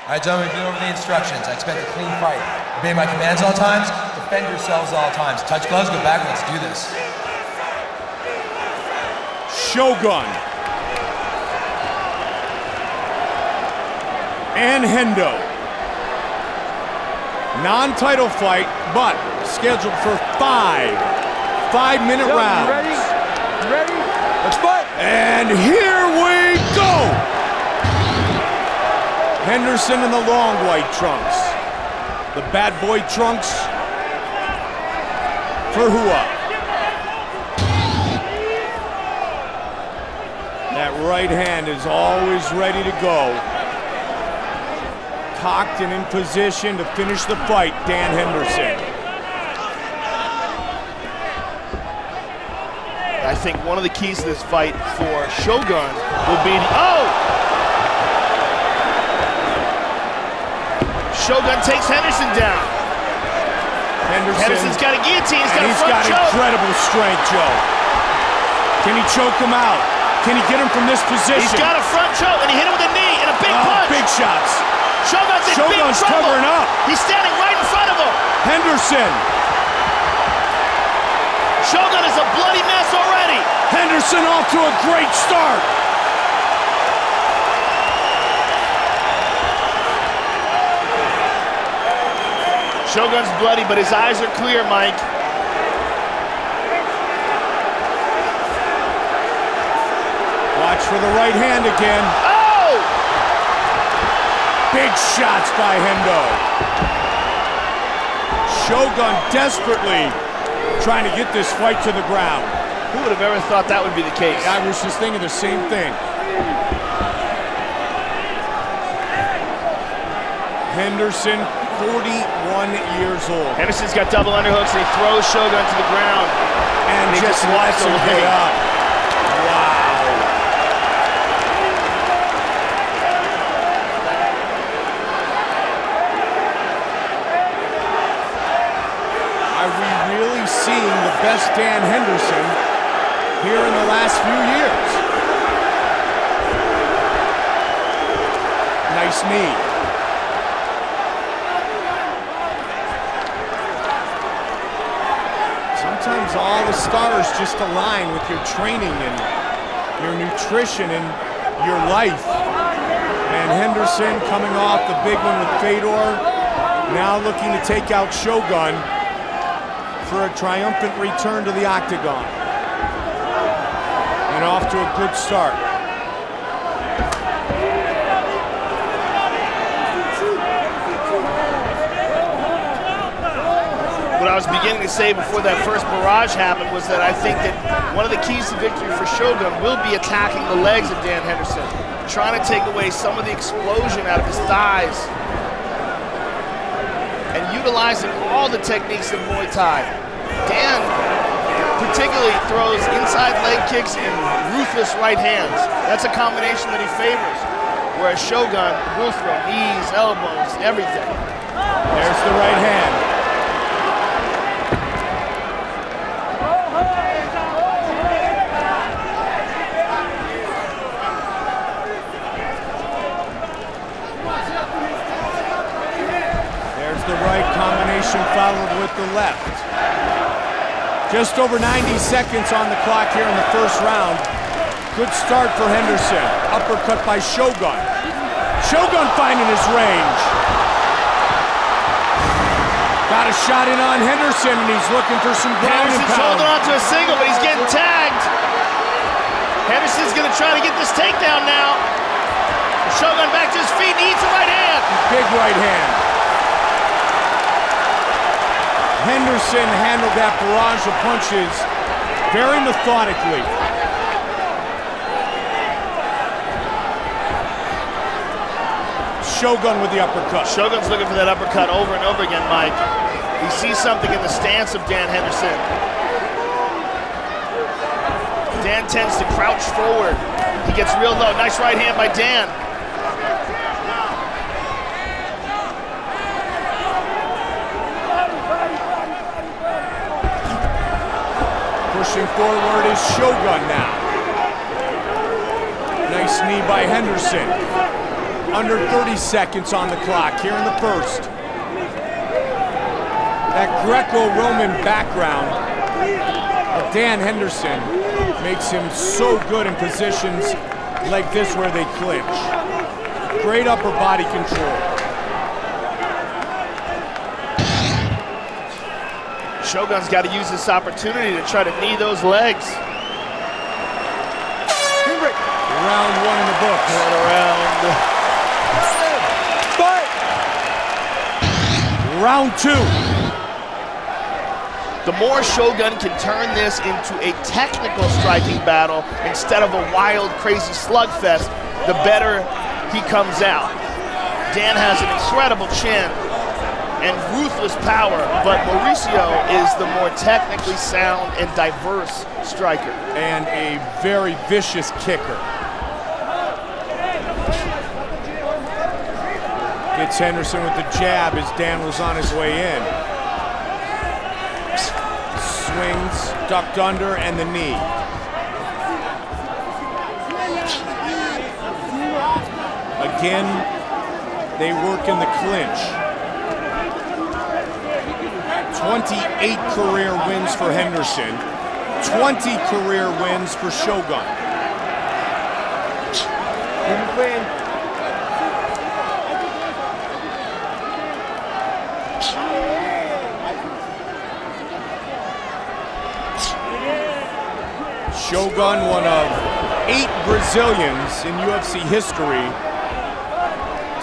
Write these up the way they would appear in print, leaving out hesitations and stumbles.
All right, gentlemen, we've been over the instructions. I expect a clean fight. Obey my commands all times. Defend yourselves all times. Touch gloves, go back, let's do this. Shogun. And Hendo. Non-title fight, but scheduled for 5-minute rounds. You ready? Let's fight! And here we go! Henderson in the long white trunks. The bad boy trunks for Hua. That right hand is always ready to go. Cocked and in position to finish the fight, Dan Henderson. I think one of the keys to this fight for Shogun will be Shogun takes Henderson down. Henderson's got a guillotine, he's got a front choke. He's got incredible strength, Joe. Can he choke him out? Can he get him from this position? He's got a front choke and he hit him with a knee and a big punch. Big shots. Shogun's in big trouble. Covering up. He's standing right in front of him. Henderson. Shogun is a bloody mess already. Henderson off to a great start. Shogun's bloody, but his eyes are clear, Mike. Watch for the right hand again. Oh! Big shots by Hendo. Shogun desperately trying to get this fight to the ground. Who would have ever thought that would be the case? I was just thinking the same thing. Henderson, 41 years old. Henderson's got double underhooks and he throws Shogun to the ground. And he just lets him pay up. Wow. Are we really seeing the best Dan Henderson here in the last few years? Nice knee. Sometimes all the stars just align with your training and your nutrition and your life. And Henderson coming off the big one with Fedor, now looking to take out Shogun for a triumphant return to the octagon. And off to a good start. What I was beginning to say before that first barrage happened was that I think that one of the keys to victory for Shogun will be attacking the legs of Dan Henderson, trying to take away some of the explosion out of his thighs, and utilizing all the techniques of Muay Thai. Dan particularly throws inside leg kicks and ruthless right hands. That's a combination that he favors, whereas Shogun will throw knees, elbows, everything. There's the right hand. The right combination followed with the left. Just over 90 seconds on the clock here in the first round. Good start for Henderson. Uppercut by Shogun. Shogun finding his range. Got a shot in on Henderson and he's looking for some ground and pound. Holding on to a single, but he's getting tagged. Henderson's gonna try to get this takedown now. Shogun back to his feet and eats a right hand. Big right hand. Henderson handled that barrage of punches very methodically. Shogun with the uppercut. Shogun's looking for that uppercut over and over again, Mike. He sees something in the stance of Dan Henderson. Dan tends to crouch forward. He gets real low. Nice right hand by Dan. Pushing forward is Shogun now. Nice knee by Henderson. Under 30 seconds on the clock here in the first. That Greco-Roman background of Dan Henderson makes him so good in positions like this where they clinch. Great upper body control. Shogun's got to use this opportunity to try to knee those legs. Round one in the books. One around. Fight! Round two. The more Shogun can turn this into a technical striking battle instead of a wild, crazy slugfest, the better he comes out. Dan has an incredible chin and ruthless power, but Mauricio is the more technically sound and diverse striker. And a very vicious kicker. Gets Henderson with the jab as Dan was on his way in. Swings, ducked under, and the knee. Again, they work in the clinch. 28 career wins for Henderson, 20 career wins for Shogun. Shogun, one of 8 Brazilians in UFC history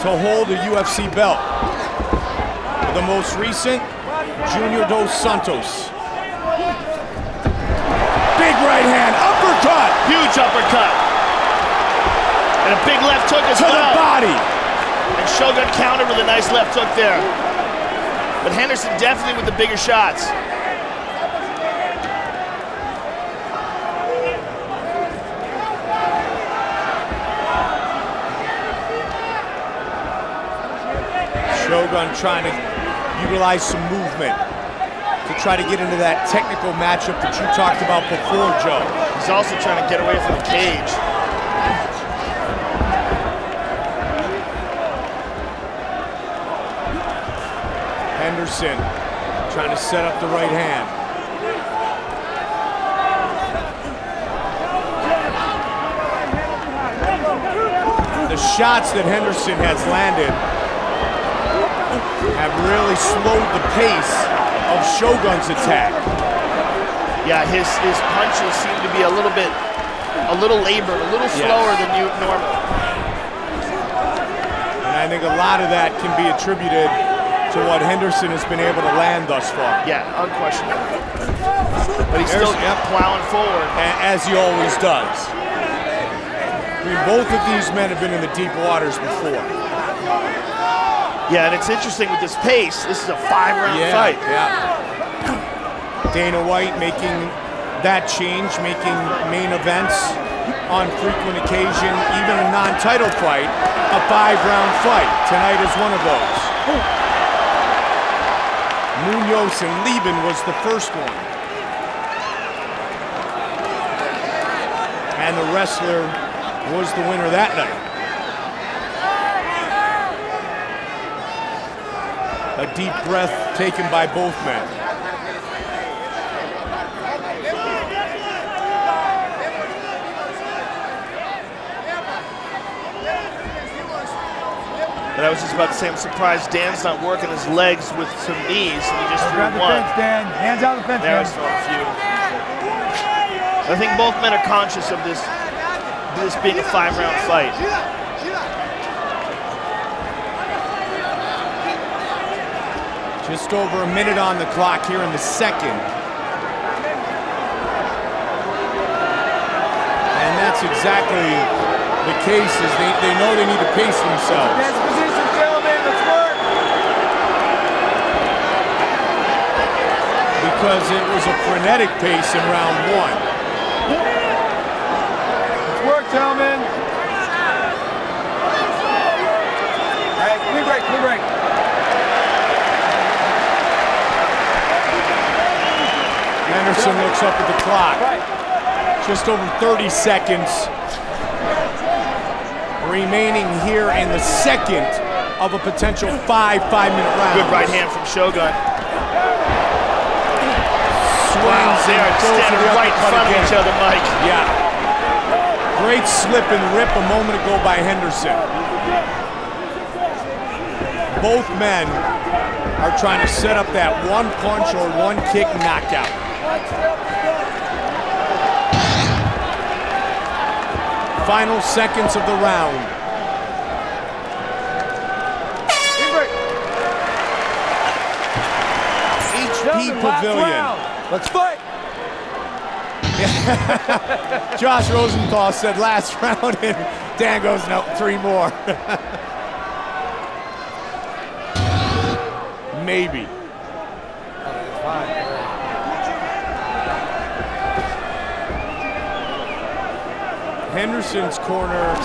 to hold a UFC belt. The most recent, Junior dos Santos. Big right hand, uppercut! Huge uppercut. And a big left hook as To well. the body! And Shogun countered with a nice left hook there. But Henderson definitely with the bigger shots. Shogun trying to utilize some movement to try to get into that technical matchup that you talked about before, Joe. He's also trying to get away from the cage. Henderson trying to set up the right hand. The shots that Henderson has landed have really slowed the pace of Shogun's attack. Yeah, his punches seem to be a little labored, a little slower than normal. And I think a lot of that can be attributed to what Henderson has been able to land thus far. Yeah, unquestionable. But he's still plowing forward. As he always does. I mean, both of these men have been in the deep waters before. Yeah, and it's interesting with this pace. This is a 5-round fight. Yeah. Dana White making that change, making main events on frequent occasion, even a non-title fight, a 5-round fight. Tonight is one of those. Munoz and Lieben was the first one. And the wrestler was the winner that night. A deep breath taken by both men. And I was just about to say, I'm surprised Dan's not working his legs with some knees, and he just threw Grab the one. fence, Dan. Hands out the fence, There's man. a few. I think both men are conscious of this being a 5-round fight. Just over a minute on the clock here in the second. And that's exactly the case, is they know they need to pace themselves. Dance position, gentlemen. Let's work. Because it was a frenetic pace in round one. Let's work, gentlemen. All right, clean break, clean break. Henderson looks up at the clock. Just over 30 seconds remaining here in the second of a potential five-minute round. Good right hand from Shogun. Swings They are standing right in front of each other, Mike. Yeah. Great slip and rip a moment ago by Henderson. Both men are trying to set up that one punch or one kick knockout. Final seconds of the round. HP Pavilion. Let's fight. Josh Rosenthal said last round, and Dan goes, no, 3 more. Maybe. Henderson's corner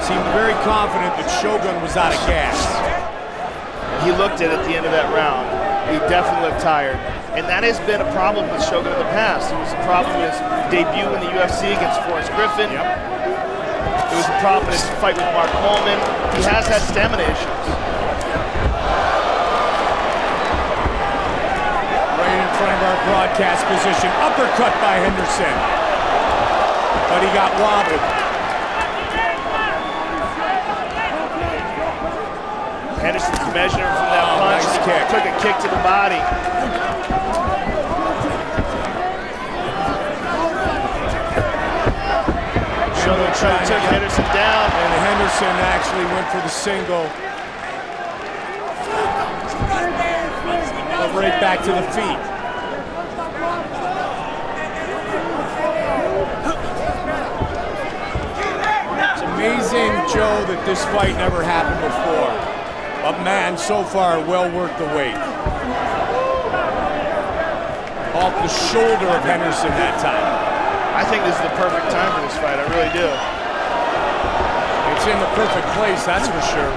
seemed very confident that Shogun was out of gas. He looked at the end of that round. He definitely looked tired. And that has been a problem with Shogun in the past. It was a problem in his debut in the UFC against Griffin. Yep. It was a problem in his fight with Holm. He has had stamina issues. Right in front of our broadcast position. Uppercut by Henderson. But he got wobbled. Henderson's measuring from that punch. Nice kick. Took a kick to the body. Shogun took Henderson down. And Henderson actually went for the single. But right back to the feet. It's amazing, Joe, that this fight never happened before. But man, so far, well worth the wait. Off the shoulder of Henderson that time. I think this is the perfect time for this fight. I really do. It's in the perfect place, that's for sure.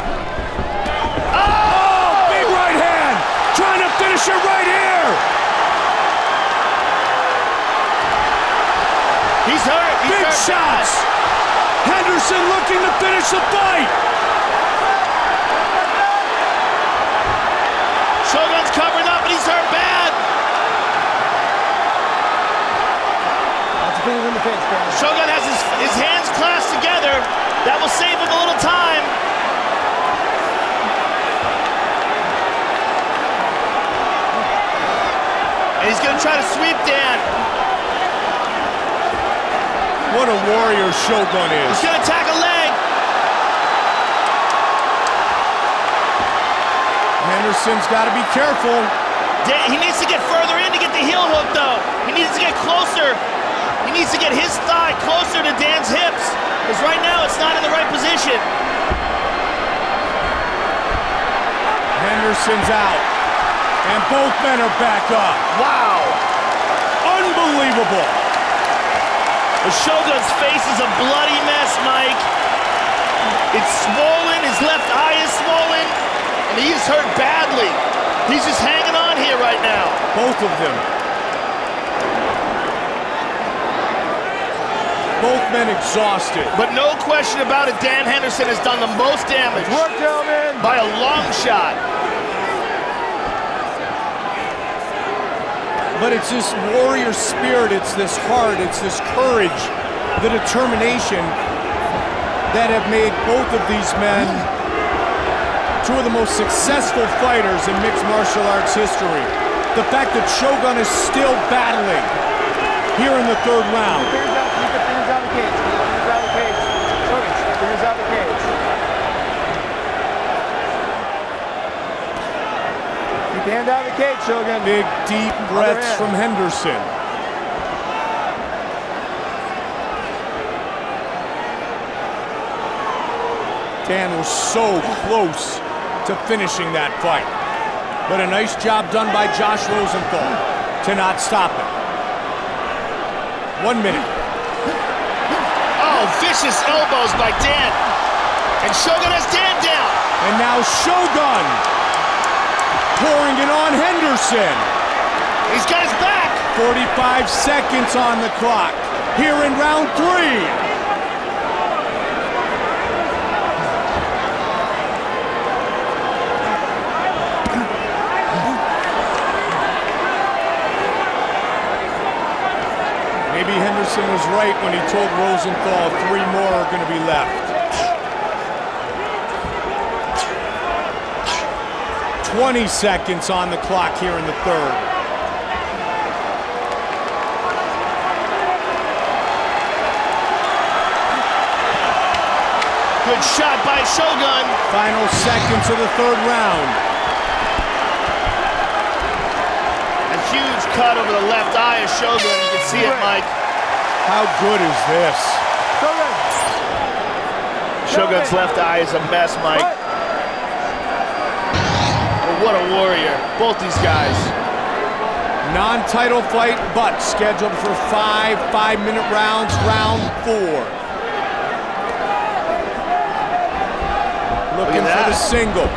Oh, big right hand! Trying to finish it right here! He's hurt. Big shots! Henderson looking to finish the fight! Shogun's covering up, and he's hurt bad. In the face, Shogun has his hands clasped together. That will save him a little time. And he's going to try to sweep Dan. What a warrior Shogun is. He's going to attack a leg. Henderson's got to be careful. He needs to get further in to get the heel hook, though. He needs to get closer. He needs to get his thigh closer to Dan's hips, because right now it's not in the right position. Henderson's out, and both men are back up. Wow. Unbelievable. The Shogun's face is a bloody mess, Mike. It's swollen, his left eye is swollen, and he's hurt badly. He's just hanging on here right now. Both of them. Both men exhausted. But no question about it, Dan Henderson has done the most damage. Work, gentlemen. By a long shot. But it's this warrior spirit, it's this heart, it's this courage, the determination that have made both of these men two of the most successful fighters in mixed martial arts history. The fact that Shogun is still battling here in the 3rd round. Keep the fingers out of the cage. Keep the fingers out of the cage. Focus. Fingers out of the cage. Keep the hand out of the cage, Shogun. Big, deep breaths from Henderson. Dan was so close to finishing that fight. But a nice job done by Josh Rosenthal to not stop it. 1 minute. Oh, vicious elbows by Dan. And Shogun has Dan down. And now Shogun pouring it on Henderson. He's got his back. 45 seconds on the clock here in round 3. Henderson was right when he told Rosenthal 3 more are going to be left. 20 seconds on the clock here in the third. Good shot by Shogun. Final seconds of the third round. A huge cut over the left eye of Shogun. You can see it, Mike. How good is this? Shogun's left eye is a mess, Mike. But what a warrior. Both these guys. Non-title fight, but scheduled for 5 5-minute rounds, round 4. Looking for the single.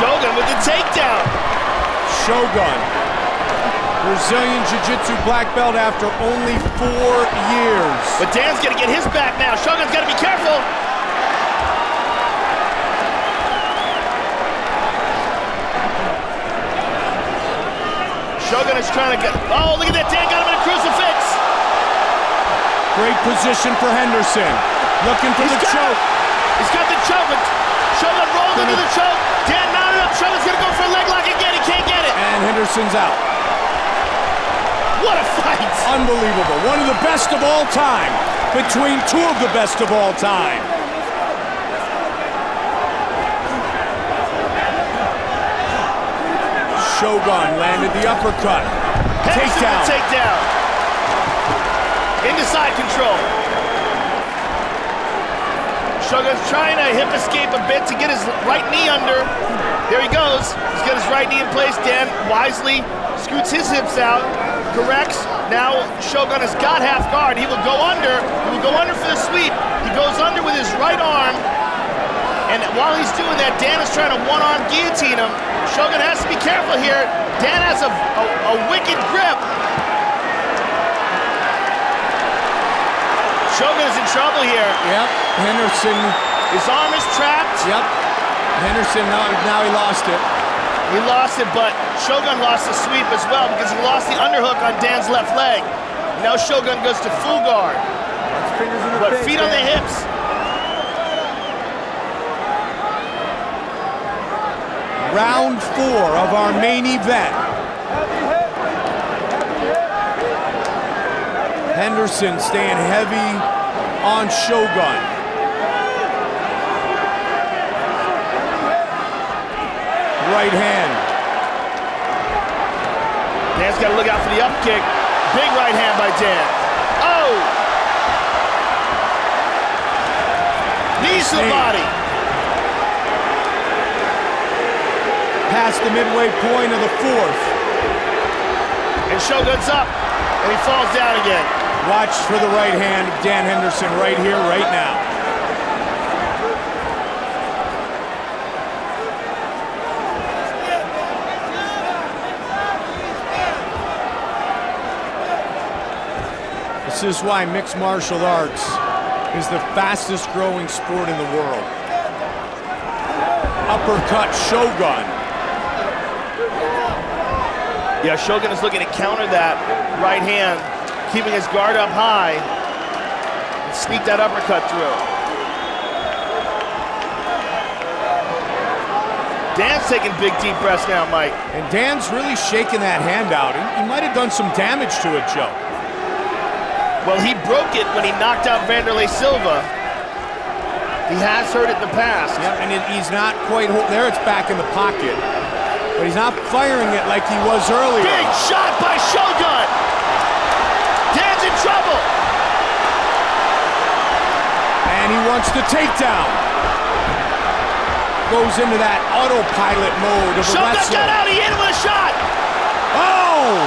Shogun with the takedown. Shogun, Brazilian Jiu-Jitsu black belt after only 4 years. But Dan's gonna get his back now. Shogun's gotta be careful. Shogun is trying to get, oh, look at that, Dan got him in a crucifix. Great position for Henderson. Looking for the choke. He's got the choke. Shogun rolled into the choke. Dan mounted up. Shogun's gonna go for a leg lock again. He can't get it. And Henderson's out. What a fight. Unbelievable. One of the best of all time. Between 2 of the best of all time. Shogun landed the uppercut. Takedown. Takedown. Into side control. Shogun's trying to hip escape a bit to get his right knee under. There he goes. He's got his right knee in place. Dan wisely scoots his hips out, corrects. Now Shogun has got half guard. He will go under. He will go under for the sweep. He goes under with his right arm. And while he's doing that, Dan is trying to one-arm guillotine him. Shogun has to be careful here. Dan has a wicked grip. Shogun is in trouble here. Yep, Henderson. His arm is trapped. Yep, Henderson, now he lost it. He lost it, but Shogun lost the sweep as well because he lost the underhook on Dan's left leg. Now Shogun goes to full guard. Fingers in the But face, feet on the hips. Round 4 of our main event. Henderson staying heavy on Shogun. Right hand. Dan's got to look out for the up kick. Big right hand by Dan. Oh! Knees to the body. Past the midway point of the 4th. And Shogun's up. And he falls down again. Watch for the right hand of Dan Henderson right here, right now. This is why mixed martial arts is the fastest growing sport in the world. Uppercut Shogun. Yeah, Shogun is looking to counter that right hand, keeping his guard up high, and sneak that uppercut through. Dan's taking big, deep breaths now, Mike. And Dan's really shaking that hand out. He might have done some damage to it, Joe. Well, he broke it when he knocked out Vanderlei Silva. He has hurt it in the past. Yeah, and he's not quite, there it's back in the pocket. But he's not firing it like he was earlier. Big shot by Shogun! Dan's in trouble! And he wants the takedown. Goes into that autopilot mode of a Shogun wrestler. got out, he hit him with a shot! Oh!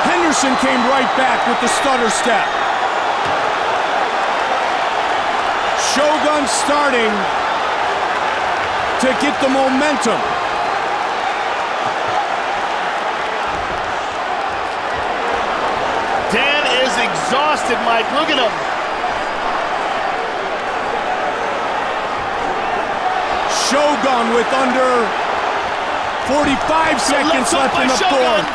Henderson came right back with the stutter step. Shogun starting to get the momentum. Dan is exhausted, Mike. Look at him. Shogun with under 45 seconds left in the 4th.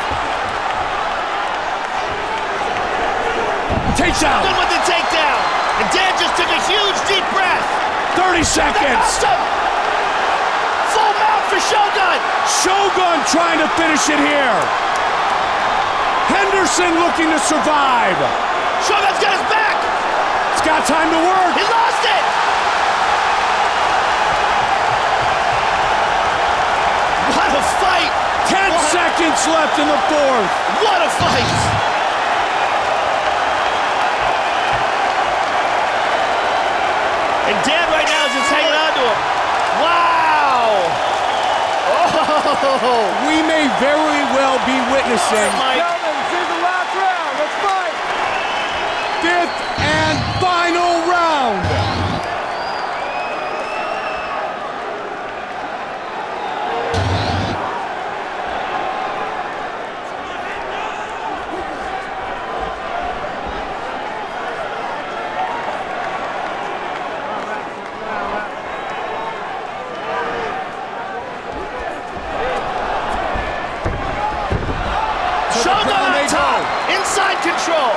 Takedown. Shogun with the takedown. And Dan just took a huge deep breath. 30 seconds. Full mount for Shogun. Shogun trying to finish it here. Henderson looking to survive. Shogun's got his back. It's got time to work. He lost it. What a fight. 10 seconds left in the fourth. What a fight. And Dan right now is just hanging on to him. Wow. Oh. We may very well be witnessing Mike. Gentlemen, this is the last round. Let's fight. fifth and final round. Shogun ground on they top. go. Inside control.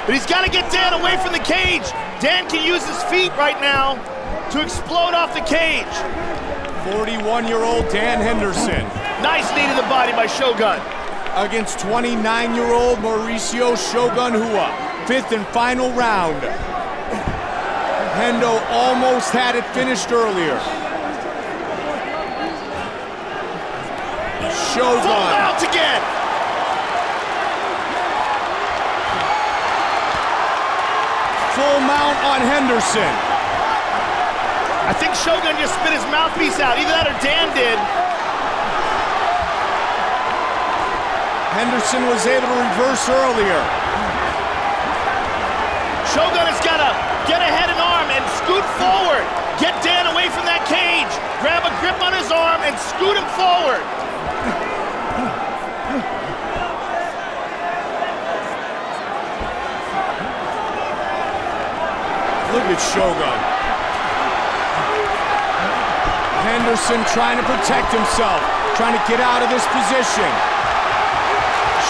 But he's got to get Dan away from the cage. Dan can use his feet right now to explode off the cage. 41-year-old Dan Henderson Nice knee to the body by Shogun. against 29-year-old Mauricio Shogun Hua. Fifth and final round. Hendo almost had it finished earlier. Full Shogun. mount again. Full mount on Henderson. I think Shogun just spit his mouthpiece out. Either that or Dan did. Henderson was able to reverse earlier. Shogun has got to get ahead an arm and scoot forward. Get Dan away from that cage. Grab a grip on his arm and scoot him forward. Look at Shogun. Henderson trying to protect himself, trying to get out of this position.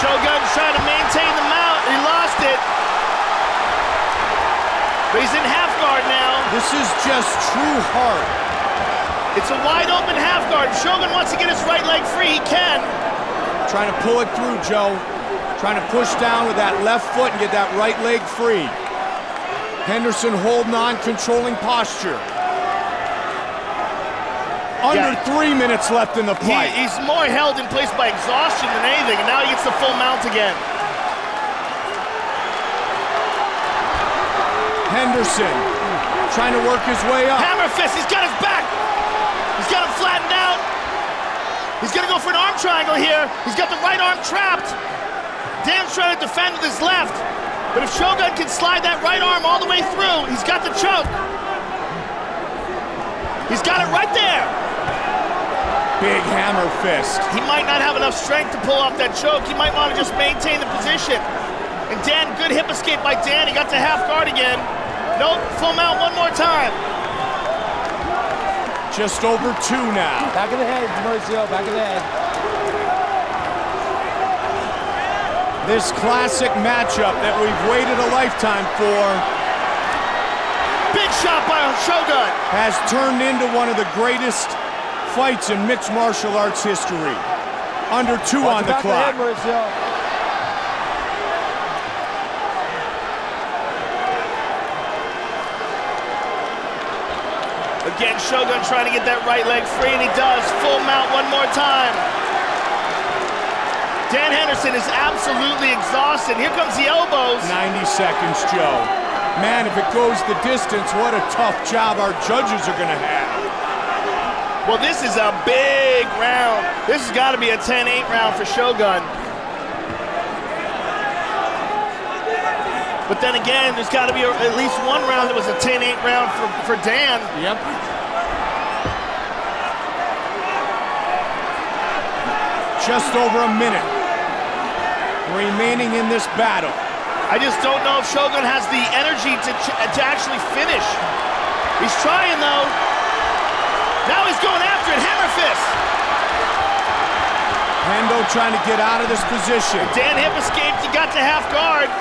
Shogun's trying to maintain the mount. He lost it. But he's in half guard now. This is just true heart. It's a wide open half guard. If Shogun wants to get his right leg free, he can. Trying to pull it through, Joe. Trying to push down with that left foot and get that right leg free. Henderson holding on, controlling posture. Under 3 minutes left in the fight. He's more held in place by exhaustion than anything, and now he gets the full mount again. Henderson trying to work his way up. Hammer fist, he's got his back. He's got him flattened out. He's gonna go for an arm triangle here. He's got the right arm trapped. Dan's trying to defend with his left. But if Shogun can slide that right arm all the way through, he's got the choke. He's got it right there. Big hammer fist. He might not have enough strength to pull off that choke. He might want to just maintain the position. And Dan, good hip escape by Dan. He got to half guard again. Nope, full mount one more time. Just over 2 now. Back of the head, Mauricio, back of the head. This classic matchup that we've waited a lifetime for Big shot by Shogun. has turned into one of the greatest fights in mixed martial arts history. Under 2 on the Back of the clock. head, Mauricio. Again, Shogun trying to get that right leg free, and he does. Full mount one more time. Dan Henderson is absolutely exhausted. Here comes the elbows. 90 seconds, Joe. Man, if it goes the distance, what a tough job our judges are gonna have. Well, this is a big round. This has got to be a 10-8 round for Shogun. But then again, there's got to be at least one round that was a 10-8 round for Dan. Yep. Just over a minute remaining in this battle. I just don't know if Shogun has the energy to actually finish. He's trying, though. Now he's going after it. Hammer fist. Hendo trying to get out of this position. Dan hip escaped, he got to half guard.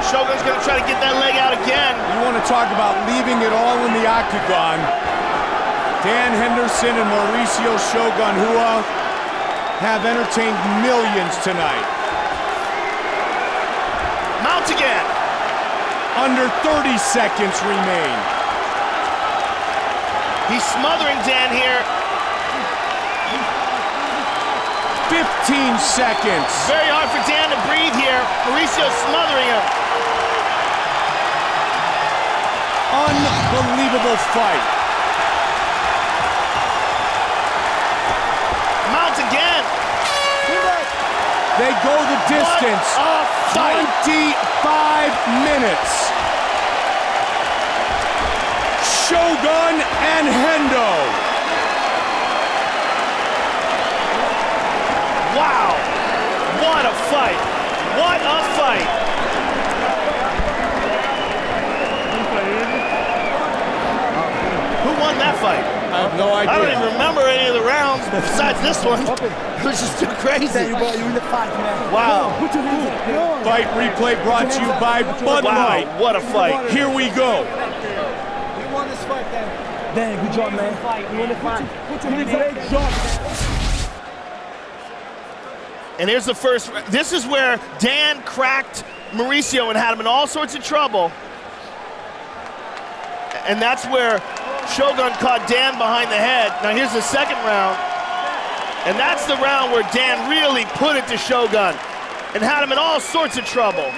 Shogun's gonna try to get that leg out again. You want to talk about leaving it all in the octagon. Dan Henderson and Mauricio Shogun Rua have entertained millions tonight. Mount again. Under 30 seconds remain. He's smothering Dan here. 15 seconds. Very hard for Dan to breathe here. Mauricio's smothering him. Unbelievable fight. Mount again. They go the distance. What a fight. 25 minutes. Shogun and Hendo. Wow. What a fight. What a fight. Who won that fight? I have no idea. I don't even remember any of the rounds besides this one. It was just too crazy. You in the fight, man. Wow. Put your hands up. Come on. Fight replay brought to you by Bud Light. Wow, what a fight. Here we go. We won this fight, Dan. Dan, good job, man. You won the fight. Put your hands up. Great job. And here's the first. This is where Dan cracked Mauricio and had him in all sorts of trouble. And that's where Shogun caught Dan behind the head. Now here's the second round. And that's the round where Dan really put it to Shogun and had him in all sorts of trouble.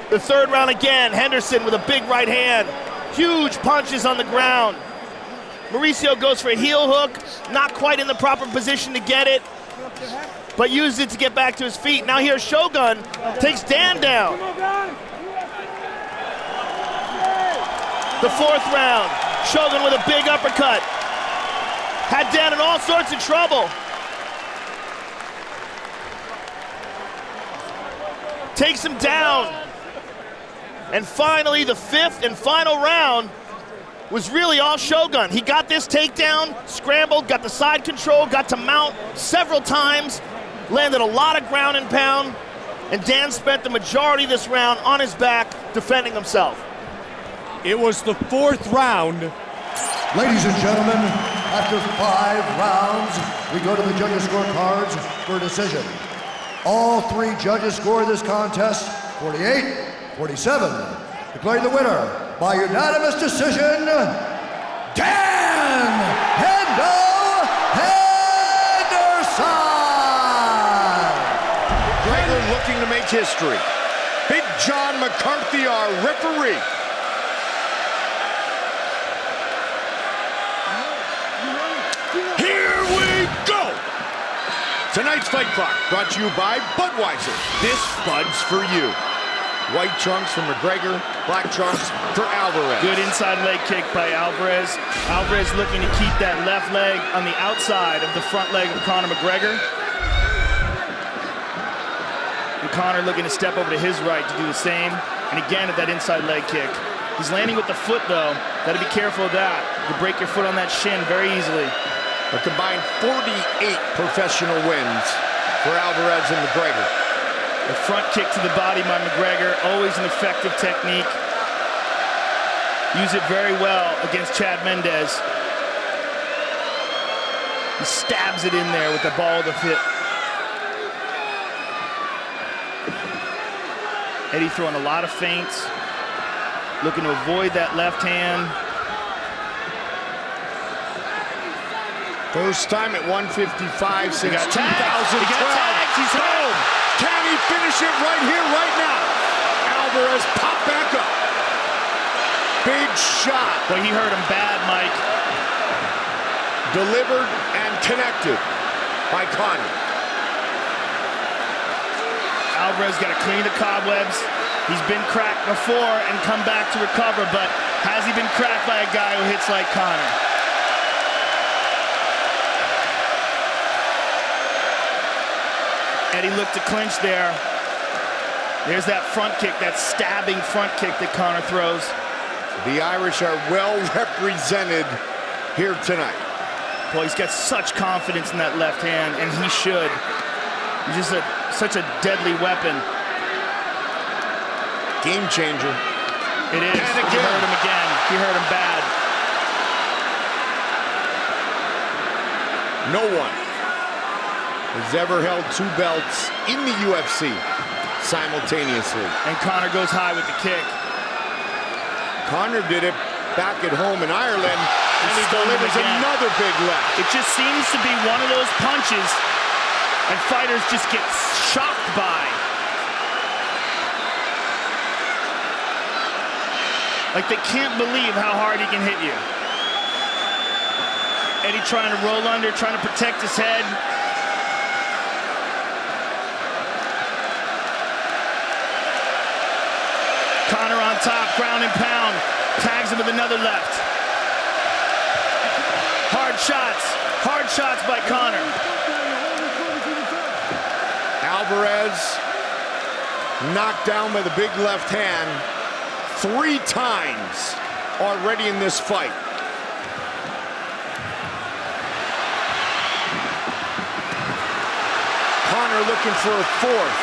The third round again, Henderson with a big right hand. Huge punches on the ground. Mauricio goes for a heel hook, not quite in the proper position to get it, but used it to get back to his feet. Now here Shogun takes Dan down. The fourth round, Shogun with a big uppercut. Had Dan in all sorts of trouble. Takes him down. And finally, the fifth and final round was really all Shogun. He got this takedown, scrambled, got the side control, got to mount several times, landed a lot of ground and pound, and Dan spent the majority of this round on his back defending himself. It was the fourth round. Ladies and gentlemen, after 5 rounds, we go to the judges' scorecards for a decision. All 3 judges scored this contest 48-47. Declaring the winner by unanimous decision, Dan Hendo Henderson! McGregor looking to make history. Big John McCarthy, our referee. Here we go! Tonight's Fight Clock brought to you by Budweiser. This Bud's for you. White trunks for McGregor, black trunks for Alvarez. Good inside leg kick by Alvarez. Alvarez looking to keep that left leg on the outside of the front leg of Conor McGregor. And Conor looking to step over to his right to do the same. And again at that inside leg kick. He's landing with the foot though. Gotta be careful of that. You break your foot on that shin very easily. A combined 48 professional wins for Alvarez and McGregor. The front kick to the body by McGregor, always an effective technique. Use it very well against Chad Mendez. He stabs it in there with the ball of the hip. Eddie throwing a lot of feints, looking to avoid that left hand. First time at 155 since 2012. He got tagged. He's home. Can he finish it right here, right now? Alvarez popped back up. Big shot. Boy, he hurt him bad, Mike. Delivered and connected by Conor. Alvarez got to clean the cobwebs. He's been cracked before and come back to recover, but has he been cracked by a guy who hits like Conor? Eddie looked to clinch there. There's that front kick, that stabbing front kick that Conor throws. The Irish are well represented here tonight. Boy, he's got such confidence in that left hand, and he should. He's just such a deadly weapon. Game changer. It is. And He hurt him again. He hurt him bad. No one has ever held 2 belts in the UFC simultaneously. And Conor goes high with the kick. Conor did it back at home in Ireland, and he delivers another big left. It just seems to be one of those punches and fighters just get shocked by. Like they can't believe how hard he can hit you. Eddie trying to roll under, trying to protect his head. Conor on top, ground and pound. Tags him with another left. Hard shots by Conor. Alvarez knocked down by the big left hand 3 times already in this fight. Conor looking for a 4th.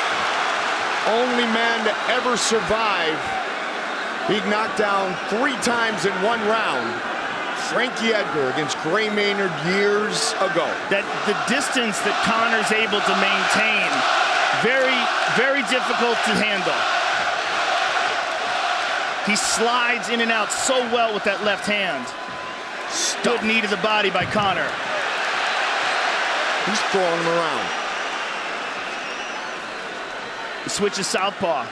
Only man to ever survive being knocked down 3 times in 1 round. Frankie Edgar against Gray Maynard years ago. That the distance that Conor's able to maintain, very, very difficult to handle. He slides in and out so well with that left hand. Good knee to the body by Conor. He's throwing him around. He switches southpaw.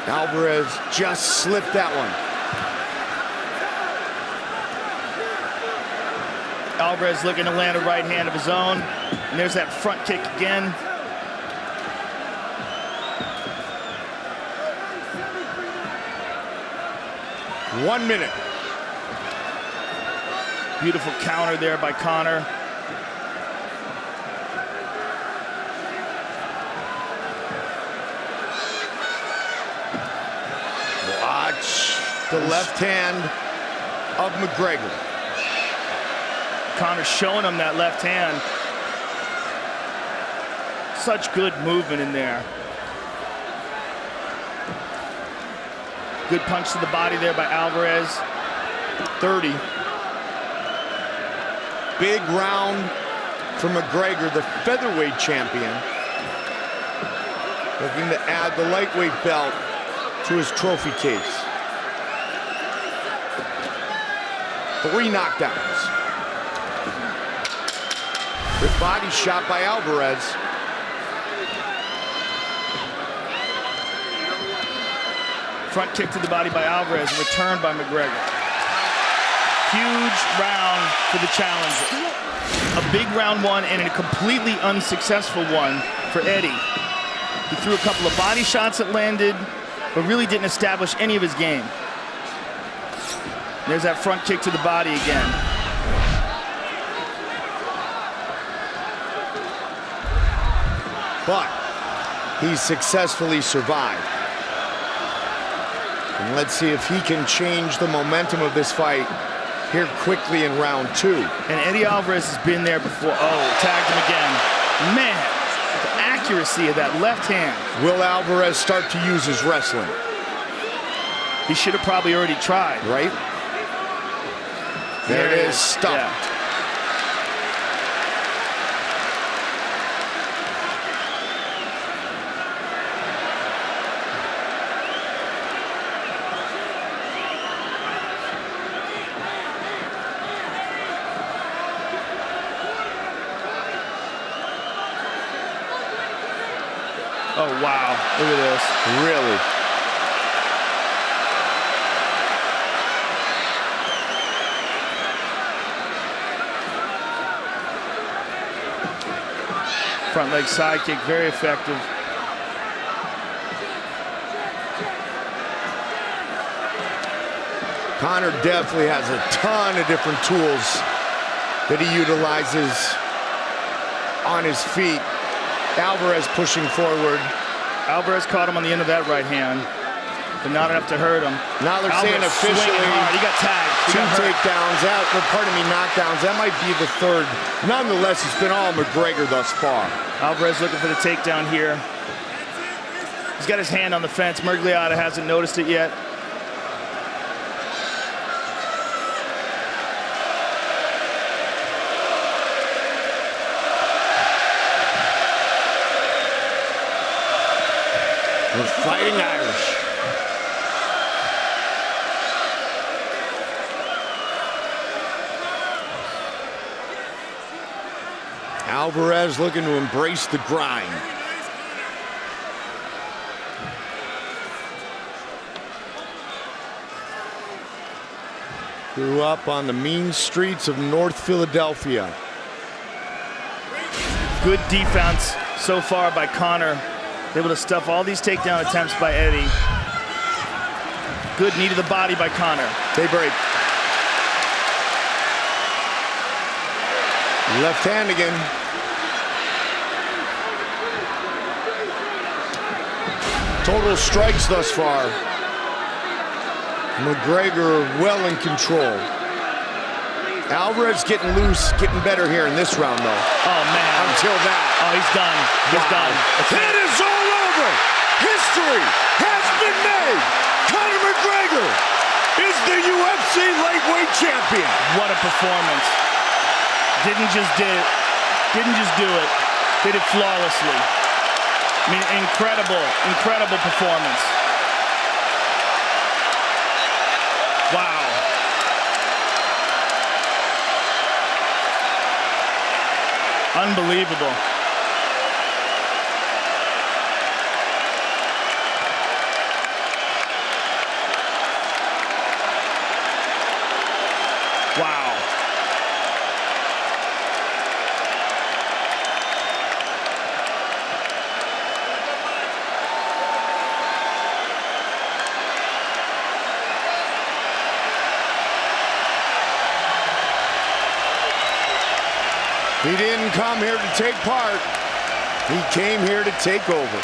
Alvarez just slipped that one. Alvarez looking to land a right hand of his own. And there's that front kick again. One minute. Beautiful counter there by Conor. Watch the left hand of McGregor. Conor showing him that left hand. Such good movement in there. Good punch to the body there by Alvarez. 30. Big round for McGregor, the featherweight champion. Looking to add the lightweight belt to his trophy case. 3 knockdowns. Good body shot by Alvarez. Front kick to the body by Alvarez, returned by McGregor. Huge round for the challenger. A big round 1 and a completely unsuccessful one for Eddie. He threw a couple of body shots that landed, but really didn't establish any of his game. There's that front kick to the body again. But he successfully survived. And let's see if he can change the momentum of this fight here quickly in round 2. And Eddie Alvarez has been there before. Oh, tagged him again. Man, the accuracy of that left hand. Will Alvarez start to use his wrestling? He should have probably already tried. Right? There it is, stuffed. Yeah. Oh, wow. Look at this. Really? Front leg side kick, very effective. Conor definitely has a ton of different tools that he utilizes on his feet. Alvarez pushing forward. Alvarez caught him on the end of that right hand. but not enough to hurt him. Now they're saying Alvarez officially swinging hard. He got tagged. He two got hurt. takedowns out, or pardon me, knockdowns. That might be the third. Nonetheless, it's been all McGregor thus far. Alvarez looking for the takedown here. He's got his hand on the fence. Murgliata hasn't noticed it yet. The Fighting Irish. Alvarez looking to embrace the grind. Grew up on the mean streets of North Philadelphia. Good defense so far by Conor. Able to stuff all these takedown attempts by Eddie. Good knee to the body by Conor. They break. Left hand again. Total strikes thus far. McGregor well in control. Alvarez getting loose, getting better here in this round, though. Oh, man. Until that. Oh, he's done. He's done. It is all over. History has been made. Conor McGregor is the UFC lightweight champion. What a performance. Didn't just do it. Did it flawlessly. I mean, incredible performance. Wow. Unbelievable. Wow. He didn't come here to take part. He came here to take over.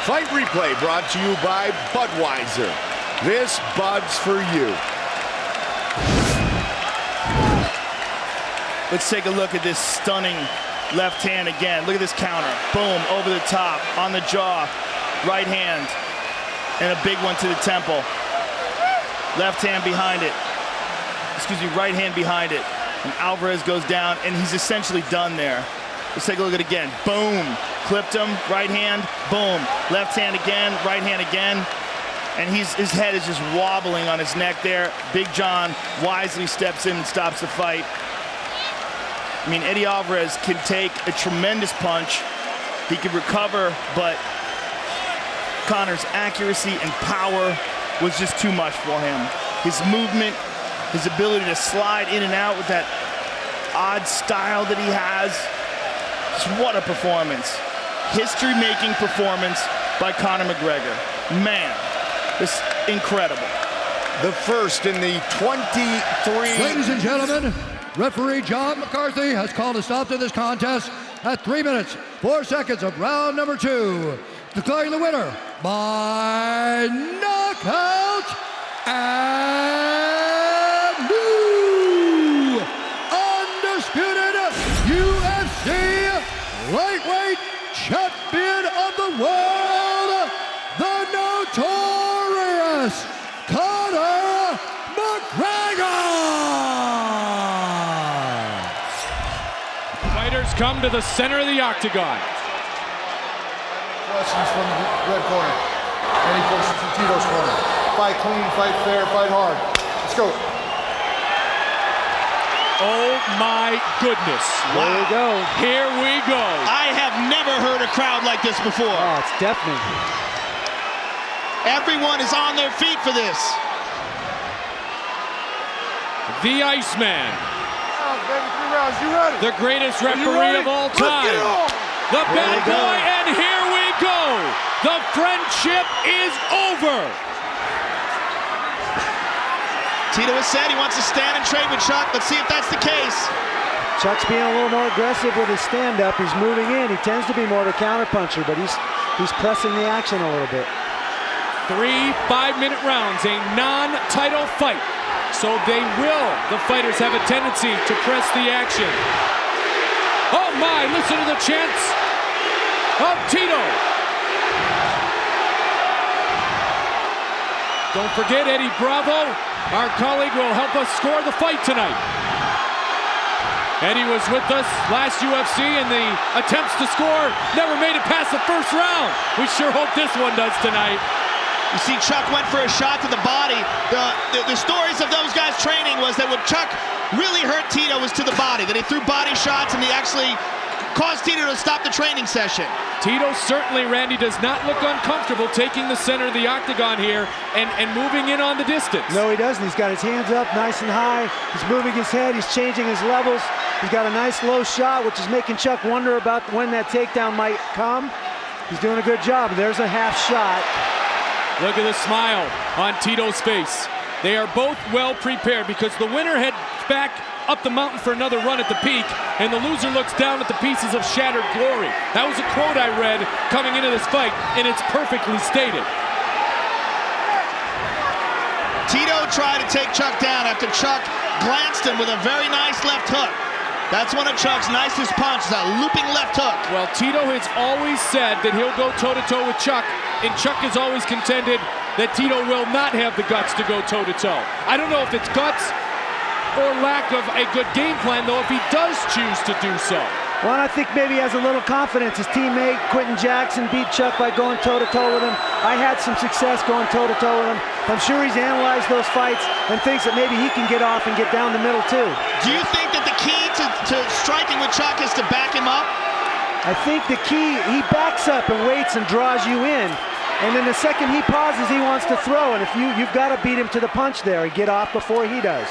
Fight replay brought to you by Budweiser. This Bud's for you. Let's take a look at this stunning left hand again. Look at this counter. Boom, over the top, on the jaw, right hand, and a big one to the temple. Left hand behind it. Excuse me, right hand behind it. And Alvarez goes down, and he's essentially done there. Let's take a look at it again. Boom, clipped him, right hand, boom. Left hand again, right hand again. And his head is just wobbling on his neck there. Big John wisely steps in and stops the fight. I mean, Eddie Alvarez can take a tremendous punch. He can recover, but Conor's accuracy and power was just too much for him. His movement, his ability to slide in and out with that odd style that he has. Just what a performance. History-making performance by Conor McGregor. Man, this is incredible. The first in the 23. Ladies and gentlemen, referee John McCarthy has called a stop to this contest at 3 minutes, 4 seconds of round number 2, declaring the winner by knockout and new undisputed UFC lightweight champion of the world, the notorious Conor McGregor! Fighters come to the center of the octagon. Questions from the red corner. Any questions from Tito's corner? Fight clean, fight fair, fight hard. Let's go. Oh my goodness. There we go. Here we go. I have never heard a crowd like this before. Oh, it's deafening. Everyone is on their feet for this. The Iceman, Baby, 3 rounds. You ready? the greatest referee of all time. The bad boy, and here we go. The friendship is over. Tito has said he wants to stand and trade with Chuck. Let's see if that's the case. Chuck's being a little more aggressive with his stand-up. He's moving in. He tends to be more of a counterpuncher, but he's pressing the action a little bit. 3 5-minute rounds, a non-title fight. So the fighters have a tendency to press the action. Oh my, listen to the chants of Tito. Don't forget Eddie Bravo, our colleague, will help us score the fight tonight. Eddie was with us last UFC, and the attempts to score never made it past the first round. We sure hope this one does tonight. You see Chuck went for a shot to the body. The stories of those guys training was that what Chuck really hurt Tito was to the body, that he threw body shots and he actually caused Tito to stop the training session. Tito certainly, Randy, does not look uncomfortable taking the center of the octagon here and moving in on the distance. No, he doesn't. He's got his hands up nice and high. He's moving his head. He's changing his levels. He's got a nice low shot, which is making Chuck wonder about when that takedown might come. He's doing a good job. There's a half shot. Look at the smile on Tito's face. They are both well prepared because the winner heads back up the mountain for another run at the peak, and the loser looks down at the pieces of shattered glory. That was a quote I read coming into this fight, and it's perfectly stated. Tito tried to take Chuck down after Chuck glanced him with a very nice left hook. That's one of Chuck's nicest punches, that looping left hook. Well, Tito has always said that he'll go toe-to-toe with Chuck, and Chuck has always contended that Tito will not have the guts to go toe-to-toe. I don't know if it's guts or lack of a good game plan, though, if he does choose to do so. Well, I think maybe he has a little confidence. His teammate, Quentin Jackson, beat Chuck by going toe-to-toe with him. I had some success going toe-to-toe with him. I'm sure he's analyzed those fights and thinks that maybe he can get off and get down the middle, too. Do you think that the key to striking with Chuck is to back him up? I think the key, he backs up and waits and draws you in. And then the second he pauses, he wants to throw. And if you've got to beat him to the punch there and get off before he does.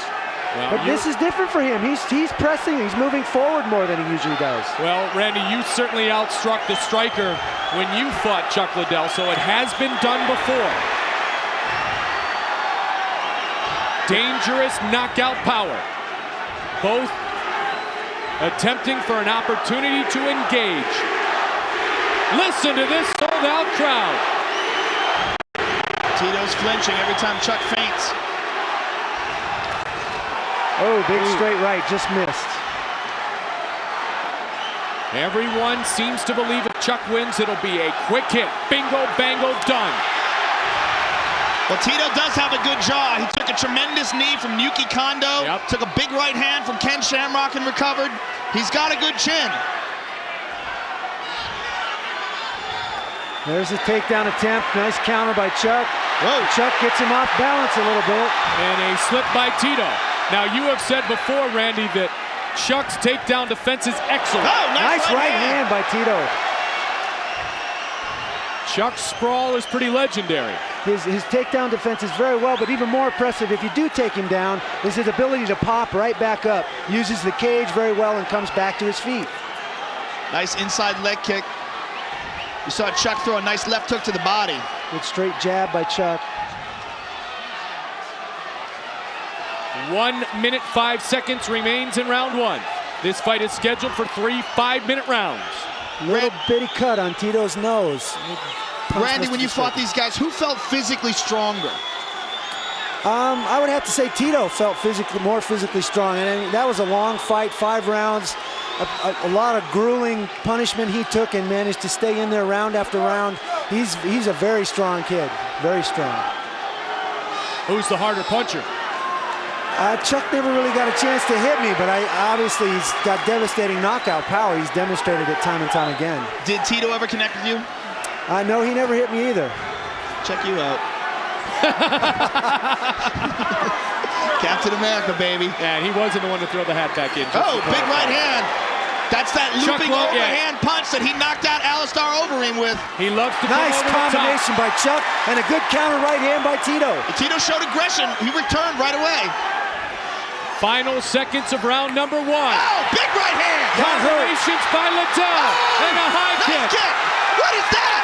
Well, but this is different for him. He's pressing, he's moving forward more than he usually does. Well, Randy, you certainly outstruck the striker when you fought Chuck Liddell, so it has been done before. Dangerous knockout power. Both attempting for an opportunity to engage. Listen to this sold-out crowd. Tito's flinching every time Chuck feints. Oh, big straight right, just missed. Everyone seems to believe if Chuck wins, it'll be a quick hit. Bingo, bango, done. Well, Tito does have a good jaw. He took a tremendous knee from Yuki Kondo, took a big right hand from Ken Shamrock and recovered. He's got a good chin. There's a takedown attempt. Nice counter by Chuck. Whoa. Chuck gets him off balance a little bit. And a slip by Tito. Now, you have said before, Randy, that Chuck's takedown defense is excellent. Oh, nice right hand by Tito. Chuck's sprawl is pretty legendary. His takedown defense is very well, but even more impressive if you do take him down is his ability to pop right back up. Uses the cage very well and comes back to his feet. Nice inside leg kick. You saw Chuck throw a nice left hook to the body. Good straight jab by Chuck. 1 minute 5 seconds remains in round one. This fight is scheduled for 3 5-minute rounds. Little bitty cut on Tito's nose. Randy, when you fought these guys, who felt physically stronger? I would have to say Tito felt more physically strong. And that was a long fight, 5 rounds. A lot of grueling punishment he took and managed to stay in there round after round. He's a very strong kid, very strong. Who's the harder puncher? Chuck never really got a chance to hit me, but obviously he's got devastating knockout power. He's demonstrated it time and time again. Did Tito ever connect with you? No, he never hit me either. Check you out. Captain America, baby. Yeah, he wasn't the one to throw the hat back in. Oh, big right hand. That's that looping overhand punch that he knocked out Alistair Overeem with. He loves to nice combination by Chuck and a good counter right hand by Tito. Tito showed aggression. He returned right away. Final seconds of round number one. Oh, big right hand. Combinations by Liddel and a high kick. What is that?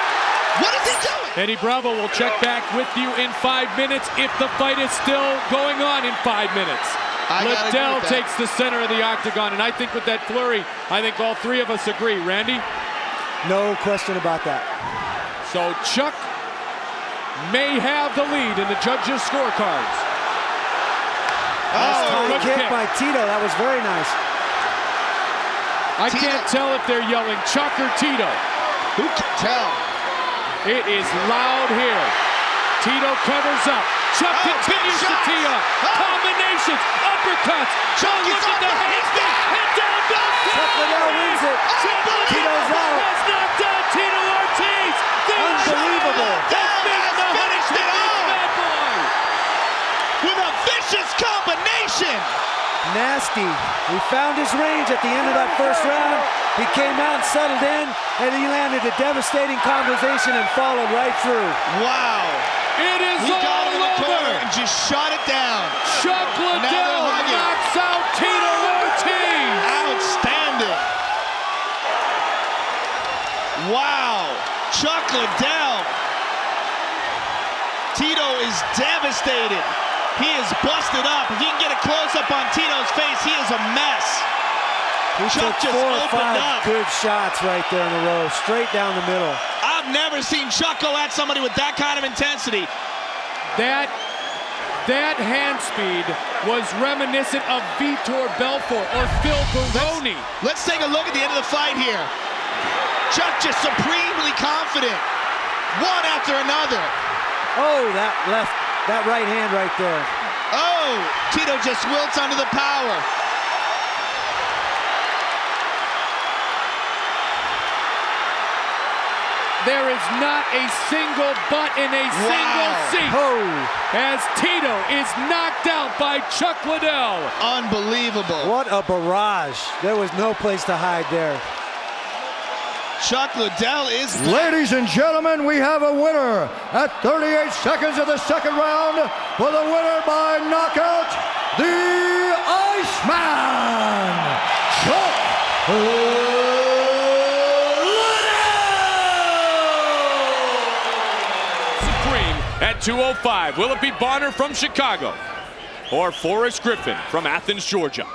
What is he doing? Eddie Bravo will check back with you in 5 minutes if the fight is still going on in 5 minutes. Liddel takes the center of the octagon, and I think with that flurry, I think all three of us agree. Randy? No question about that. So Chuck may have the lead in the judges' scorecards. Nice kick by Tito. That was very nice. I can't tell if they're yelling Chuck or Tito. Who can tell? It is loud here. Tito covers up. Chuck continues to tee up. Combinations, uppercuts. Chuck look at the handstand. Head down, goes Chuck Liddell wins it. Tito's out. Has knocked down Tito Ortiz. Unbelievable. Finished it off with a vicious combination. Nasty. He found his range at the end of that first round. He came out, settled in, and he landed a devastating combination and followed right through. Wow. It is He got all in the corner over. and just shot it down. Chuck Liddell knocks out Tito Ortiz. Outstanding. Wow. Chuck Liddell. Tito is devastated. He is busted up. If you can get a close-up on Tito's face, he is a mess. He Chuck took just 4 or opened 5 up. good shots right there in a row, straight down the middle. I've never seen Chuck go at somebody with that kind of intensity. That hand speed was reminiscent of Vitor Belfort or Phil Baroni. Let's take a look at the end of the fight here. Chuck just supremely confident. One after another. Oh, that right hand right there. Oh, Tito just wilts under the power. There is not a single butt in a single seat as Tito is knocked out by Chuck Liddell. Unbelievable. What a barrage. There was no place to hide there. Chuck Liddell is back. Ladies and gentlemen, we have a winner at 38 seconds of the second round. For the winner by knockout, the Iceman, Chuck Liddell. Supreme at 205. Will it be Bonnar from Chicago or Forrest Griffin from Athens, Georgia?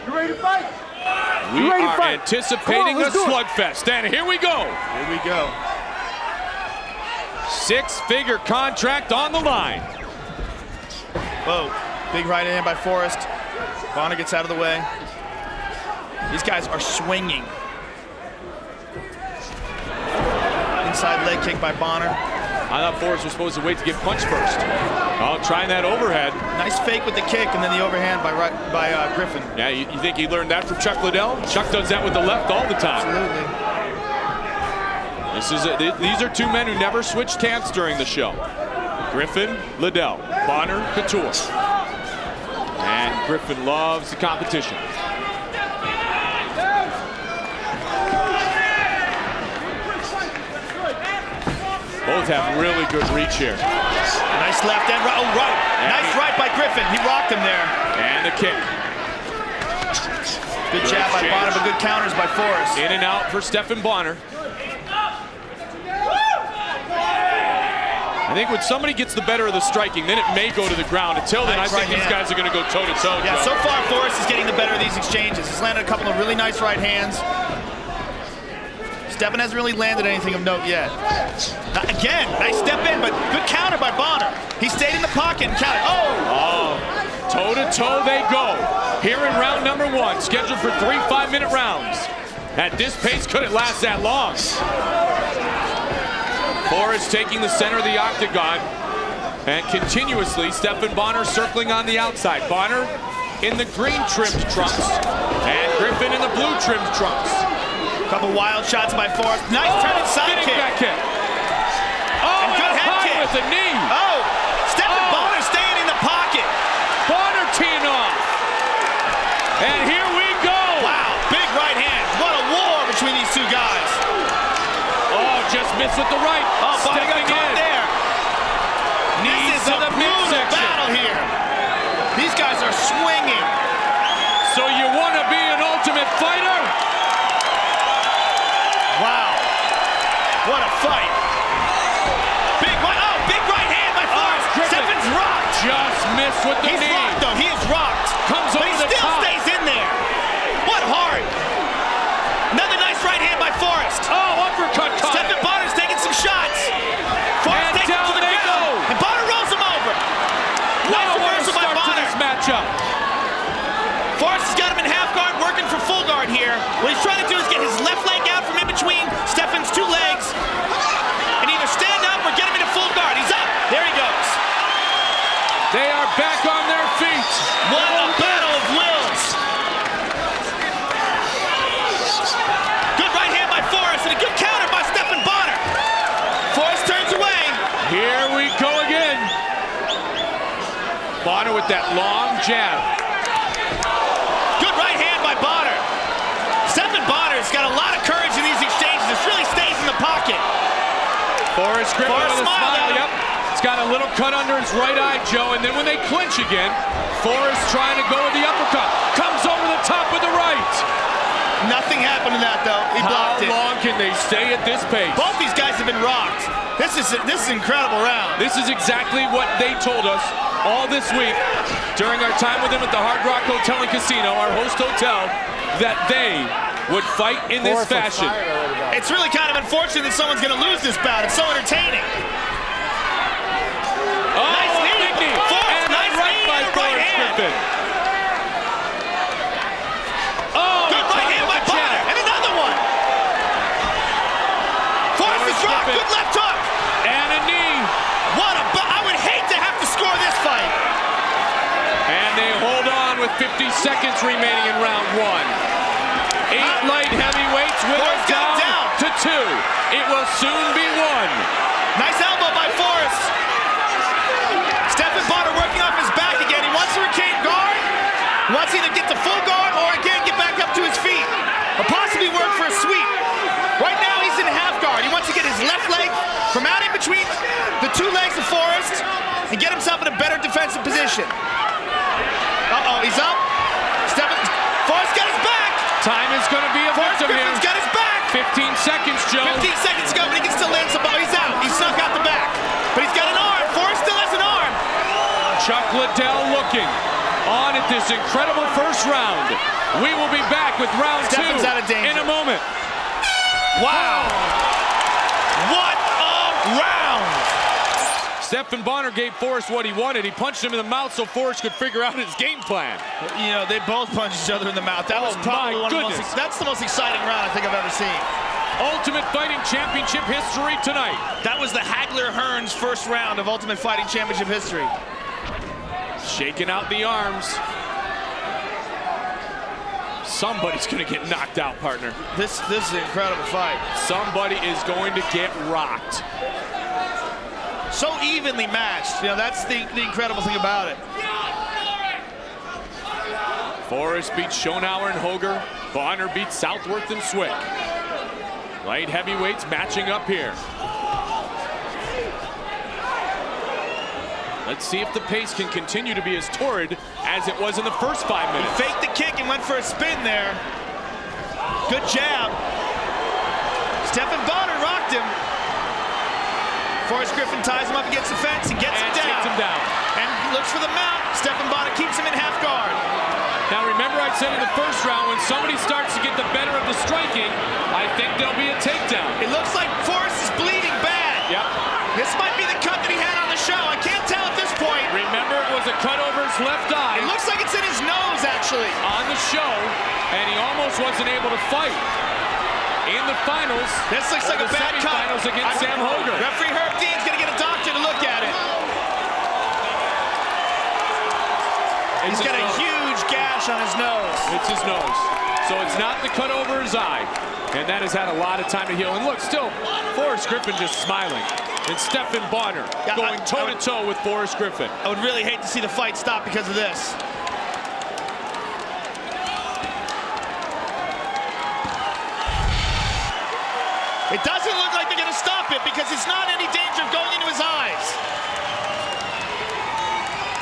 You ready to fight? We ready to are fight? anticipating a slugfest, and here we go. Here we go. 6-figure contract on the line. Whoa, big right hand by Forrest. Bonnar gets out of the way. These guys are swinging. Inside leg kick by Bonnar. I thought Forrest was supposed to wait to get punched first. Oh, trying that overhead. Nice fake with the kick and then the overhand by Griffin. Yeah, you think he learned that from Chuck Liddell? Chuck does that with the left all the time. Absolutely. These are two men who never switched camps during the show. Griffin, Liddell, Bonnar, Couture. And Griffin loves the competition. Both have really good reach here. Nice left and right. Oh, right. Nice right by Griffin. He rocked him there. And a kick. Good jab by Bonnar, but good counters by Forrest. In and out for Stephan Bonnar. I think when somebody gets the better of the striking, then it may go to the ground. Until then, Nice I think right these hand. guys are going to go toe-to-toe. Yeah, Joe. so far Forrest is getting the better of these exchanges. He's landed a couple of really nice right hands. Stephan hasn't really landed anything of note yet. Again, nice step in, but good counter by Bonnar. He stayed in the pocket and countered. Oh! Toe-to-toe they go. Here in round number 1, scheduled for 3 5-minute rounds. At this pace, could it last that long? Forrest taking the center of the octagon. And continuously, Stephan Bonnar circling on the outside. Bonnar in the green trimmed trunks. And Griffin in the blue trimmed trunks. Couple wild shots by Forrest. Nice turning side kick. Back kick. Oh, And good head high kick. with the knee. Oh! Stephan Bonnar staying in the pocket. Bonnar teeing off. And here we go. Wow, big right hand. What a war between these two guys. Oh, just missed with the right. Oh, Bonnar got Stepping caught in. there. Knees This is to a the brutal midsection. battle here. These guys are swinging. So you want to be an ultimate fighter? Wow. What a fight. Big right hand by Forrest. Griffin. Stephan's rocked. Just missed with the He's knee. rocked though. He is rocked. Comes but over he the still top. stays in there. What heart. Another nice right hand by Forrest. Oh, uppercut caught. Stephan Bonnar's taking some shots. Forrest And takes down Bonnar with that long jab. Good right hand by Bonnar. Stephen Bonnar has got a lot of courage in these exchanges. This really stays in the pocket. Forrest Griffin with a smile. Now. Yep. It's got a little cut under his right eye, Joe. And then when they clinch again, Forrest trying to go with the uppercut. Comes over the top with the right. Nothing happened to that, though. He blocked it. How long can they stay at this pace? Both these guys have been rocked. This is an incredible round. This is exactly what they told us all this week during our time with them at the Hard Rock Hotel and Casino, our host hotel, that they would fight in this fashion. It's really kind of unfortunate that someone's going to lose this bout. It's so entertaining. Oh, nice knee. big knee. Forrest, And nice right knee by and a right Forrest hand. Griffin. Oh, good right hand by Bonnar. And another one. Forrest is dropped. Good left hook. And a knee. What a I would hate to have to score this fight. And they hold on with 50 seconds remaining in round one. 8 light heavyweights whittled down to 2. It will soon be 1. Nice elbow by Forrest. Stephen Bonnar working off his back again. He wants to retain guard. He wants to either get to full guard or again get back up to his feet. Or possibly work for a sweep. Right now he's in half guard. He wants to get his left leg from out in between the 2 legs of Forrest and get himself in a better defensive position. Uh-oh, he's up. Forrest got his back. Time is going to be a victim here. Griffin's got his back. 15 seconds, Joe. 15 seconds to go, but he can still land some ball. He's out. He snuck out the back. But he's got an arm. Forrest still has an arm. Chuck Liddell looking on at this incredible first round. We will be back with round 2 out of danger in a moment. Wow. What a round. Stephen Bonnar gave Forrest what he wanted. He punched him in the mouth so Forrest could figure out his game plan. You know, they both punched each other in the mouth. That was probably that's the most exciting round I think I've ever seen. Ultimate Fighting Championship history tonight. That was the Hagler-Hearns first round of Ultimate Fighting Championship history. Shaking out the arms. Somebody's going to get knocked out, partner. This is an incredible fight. Somebody is going to get rocked. So evenly matched. You know, that's the incredible thing about it. Forrest beats Schonauer and Hoger. Bonnar beats Southworth and Swick. Light heavyweights matching up here. Let's see if the pace can continue to be as torrid as it was in the first 5 minutes. He faked the kick and went for a spin there. Good jab. Stephen Bonnar rocked him. Forrest Griffin ties him up against the fence and gets him down. And looks for the mount. Stephen Bonnar keeps him in half guard. Now remember I said in the first round, when somebody starts to get the better of the striking, I think there'll be a takedown. It looks like Forrest is bleeding bad. Yep. This might be the cut that he had on the show. I can't tell at this point. Remember, it was a cut over his left eye. It looks like it's in his nose, actually. On the show, and he almost wasn't able to fight. In the finals, this looks like a bad cut. Semifinals against Sam Hoger. Referee Herb Dean's gonna get a doctor to look at it. He's got a huge gash on his nose. It's his nose. So it's not the cut over his eye. And that has had a lot of time to heal. And look, still, Forrest Griffin just smiling. And Stephen Bonnar going toe-to-toe with Forrest Griffin. I would really hate to see the fight stop because of this. It doesn't look like they're going to stop it because it's not any danger of going into his eyes.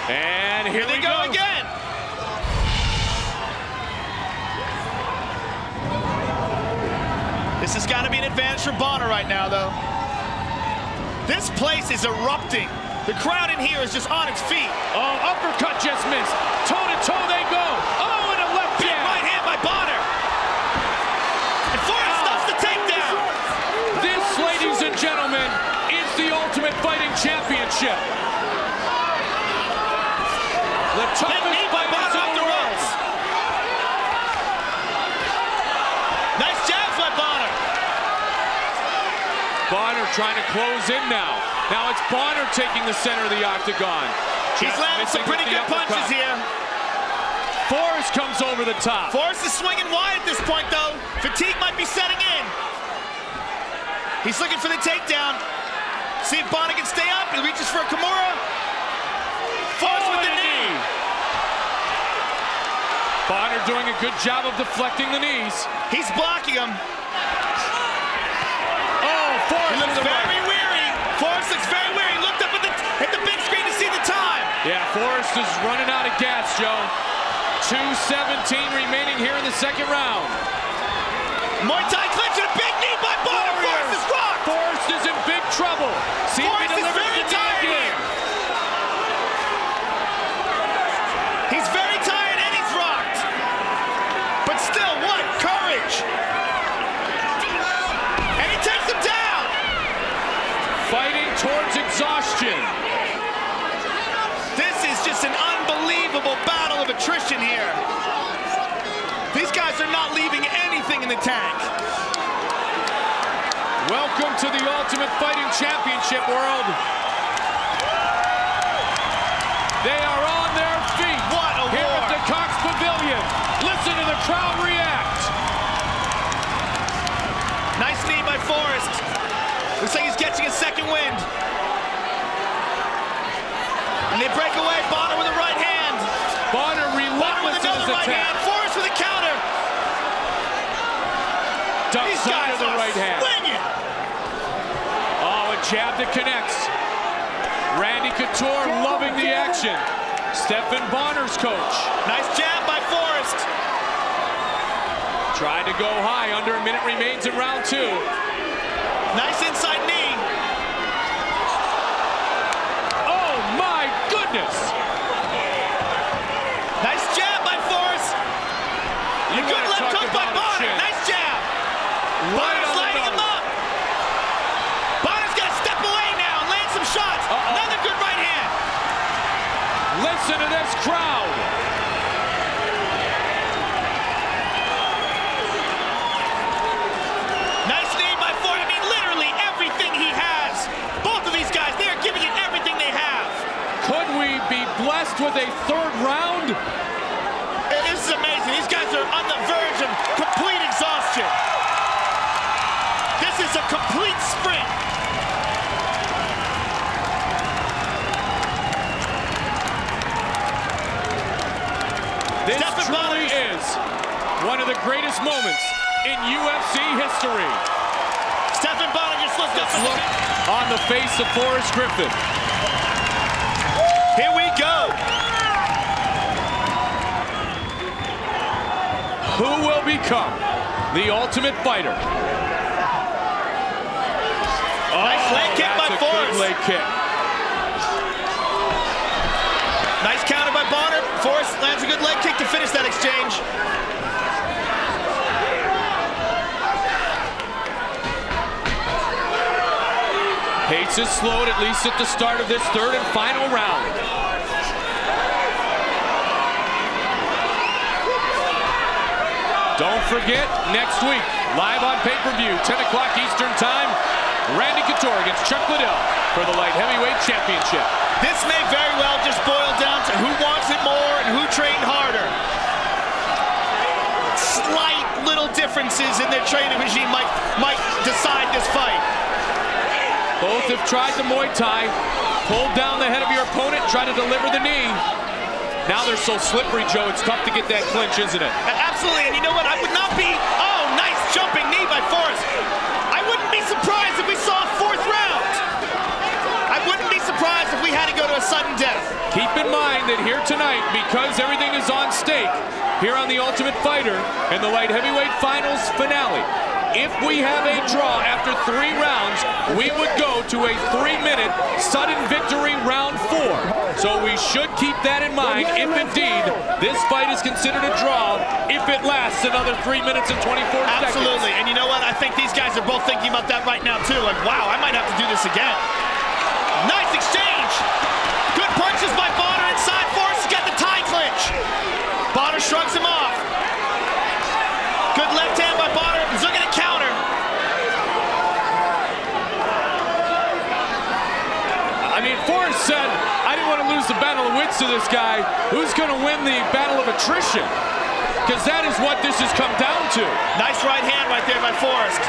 And here they go again. This has got to be an advantage for Bonnar right now, though. This place is erupting. The crowd in here is just on its feet. Oh, uppercut just missed. Toe-to-toe they go. Oh, and a left big right hand by Bonnar. And Forrest stops the takedown. This, ladies and gentlemen, is the Ultimate Fighting Championship. The toughest fighters in the world. Nice jabs by Bonnar. Bonnar trying to close in now. Now it's Bonnar taking the center of the octagon. He's landing some pretty good punches here. Forrest comes over the top. Forrest is swinging wide at this point, though. Fatigue might be setting in. He's looking for the takedown. See if Bonnar can stay up. He reaches for a Kimura. Forrest with the knee. Bonnar doing a good job of deflecting the knees. He's blocking him. Oh, Forrest He looks very weary. Forrest looks very weary. He looked up at the big screen to see the time. Yeah, Forrest is running out of gas, Joe. 2:17 remaining here in the second round. Muay Thai clinch and a big knee by Bonnar. Forrest is rocked. Forrest is in big trouble. See if he Forrest is delivers very the knee tired again. here. He's very tired and he's rocked. But still, what courage. And he takes him down. Fighting towards exhaustion. This is just an unbelievable battle of attrition here. These guys are not leaving anything in the tank. Welcome to the Ultimate Fighting Championship world. They are on their feet. What a here war. at the Cox Pavilion. Listen to the crowd react. Nice knee by Forrest. Looks like he's catching a second wind. And they break away. Bonnar with a right hand. Bonnar Bonnar relentless with in another his right attack. hand. Forrest with a counter. Duck These side guys of the are right hand. swinging. Oh, a jab that connects. Randy Couture loving the action. Stephan Bonnar's coach. Nice jab by Forrest. Tried to go high. Under a minute remains in round two. Nice inside knee. Oh my goodness! Nice jab by Forrest. You A good wanna left talk hook by about a Bonnar. chin. Nice jab. Right Bonner's on the lighting him nose. up. Bonner's got to step away now and land some shots. Another good right hand. Listen to this crowd. Nice knee by Forrest. I mean, literally everything he has. Both of these guys, they are giving it everything they have. Could we be blessed with a third round? This is amazing. These guys are on the verge of complete exhaustion. This is a complete sprint. This Stephan truly Bonnar. is one of the greatest moments in UFC history. Stephan Bonnar just looked up at Look on the face of Forrest Griffin. Here we go. Who will become the Ultimate Fighter? Nice leg kick by That's a Forrest. good leg kick. Nice counter by Bonnar. Forrest lands a good leg kick to finish that exchange. Pace is slowed, at least at the start of this third and final round. Don't forget, next week, live on pay-per-view, 10 o'clock Eastern Time, Randy Couture against Chuck Liddell for the light heavyweight championship. This may very well just boil down to who wants it more and who trained harder. Slight little differences in their training regime might decide this fight. Both have tried the Muay Thai, pulled down the head of your opponent, try to deliver the knee. Now they're so slippery, Joe, it's tough to get that clinch, isn't it? Absolutely, and you know what? I would not be, oh, nice jumping knee by Forrest. I wouldn't be surprised if we saw a fourth round. I wouldn't be surprised if we had to go to a sudden death. Keep in mind that here tonight, because everything is on stake, here on The Ultimate Fighter and the light heavyweight finals finale, if we have a draw after 3 rounds, we would go to a 3-minute sudden victory round 4. So we should keep that in mind if indeed this fight is considered a draw if it lasts another 3 minutes and 24 seconds. Absolutely, and you know what? I think these guys are both thinking about that right now too. Like, wow, I might have to do this again. Nice exchange. Good punches by Bonnar inside. Forrest has got the tie clinch. Bonnar shrugs him off. Good left hand by Bonnar. He's looking to counter. I mean, Forrest said, I didn't want to lose the battle of wits to this guy. Who's going to win the battle of attrition? Because that is what this has come down to. Nice right hand right there by Forrest.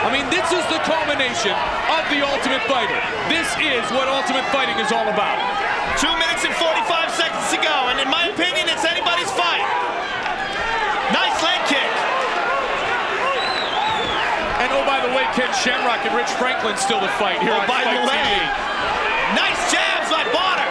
I mean, this is the culmination of The Ultimate Fighter. This is what Ultimate Fighting is all about. 2 minutes and 45 seconds to go, and in my opinion, it's anybody's fight. way, Ken Shamrock and Rich Franklin still to fight here on by Fight the way, TV. nice jabs by Bonnar.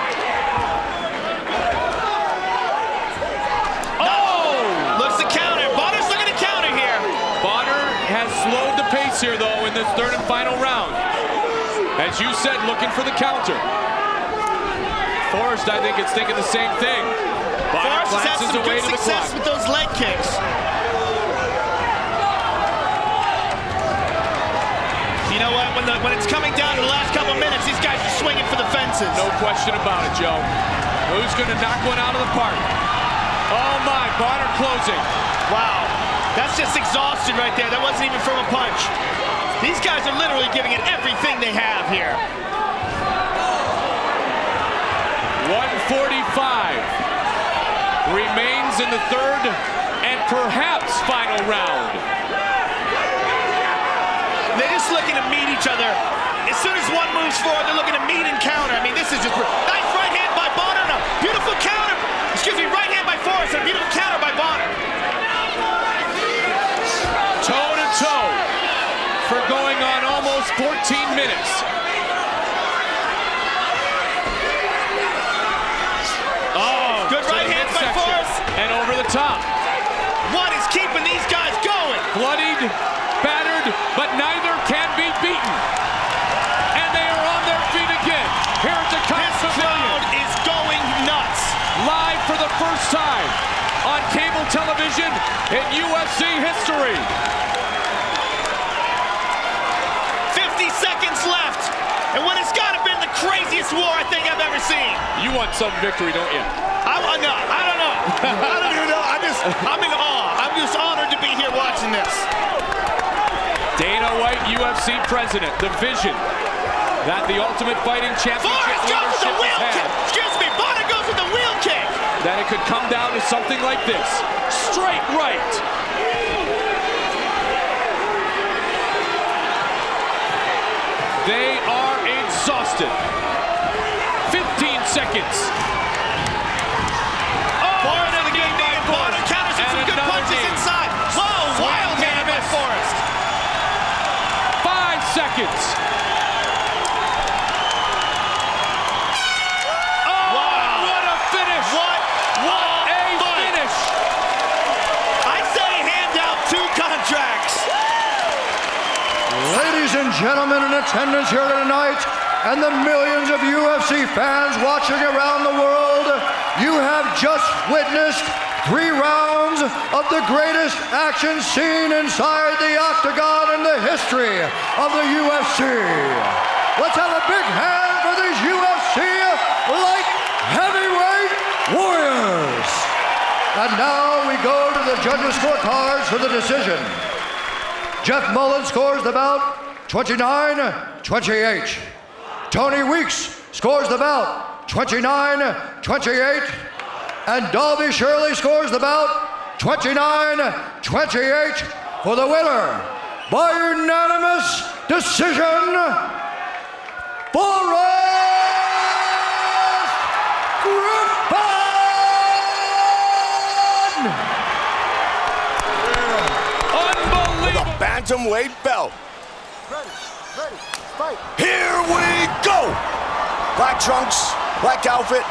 Oh! Looks to counter. Bonnar's looking to counter here. Bonnar has slowed the pace here, though, in this third and final round. As you said, looking for the counter. Forrest, I think, is thinking the same thing. Bonnar Forrest has had glances some away good to the success clock. with those leg kicks. You know what? When it's coming down to the last couple minutes, these guys are swinging for the fences. No question about it, Joe. Who's going to knock one out of the park? Oh, my. Bonnar closing. Wow. That's just exhaustion right there. That wasn't even from a punch. These guys are literally giving it everything they have here. 145 remains in the third and perhaps final round. They're just looking to meet each other. As soon as one moves forward, they're looking to meet and counter. I mean, this is just nice right hand by Bonnar and a beautiful counter. Excuse me, right hand by Forrest and a beautiful counter by Bonnar. Toe to toe for going on almost 14 minutes. Oh, good right hand by Forrest. And over the top. What is keeping these guys going? Bloodied, battered, but neither can be beaten. And they are on their feet again. Here at the This crowd is going nuts. Live for the first time on cable television in UFC history. 50 seconds left. And when it's got to be the craziest war I think I've ever seen. You want some victory, don't you? I don't know. I don't even know. I'm in awe. I'm just honored to be here watching this. Dana White, UFC president, the vision that the Ultimate Fighting Championship Forrest goes with the leadership wheel has kick. had. Excuse me, Bonnar goes with the wheel kick. That it could come down to something like this. Straight right. They are exhausted. 15 seconds. Forrest in the game, Bonnar counters with some good punches inside. Whoa, wild hand by Forrest. 5 seconds. Oh, wow. what a finish. What a fight. finish. I say hand out 2 contracts. Ladies and gentlemen in attendance here tonight, and the millions of UFC fans watching around the world, you have just witnessed 3 rounds of the greatest action seen inside the octagon in the history of the UFC. Let's have a big hand for these UFC light heavyweight warriors. And now we go to the judges' scorecards for the decision. Jeff Mullen scores the bout 29-28. Tony Weeks scores the bout 29-28. And Dalby Shirley scores the bout 29-28 for the winner by unanimous decision, Forrest Griffin! Unbelievable. Bantamweight belt. Ready, fight. Here we go. Black trunks, black outfit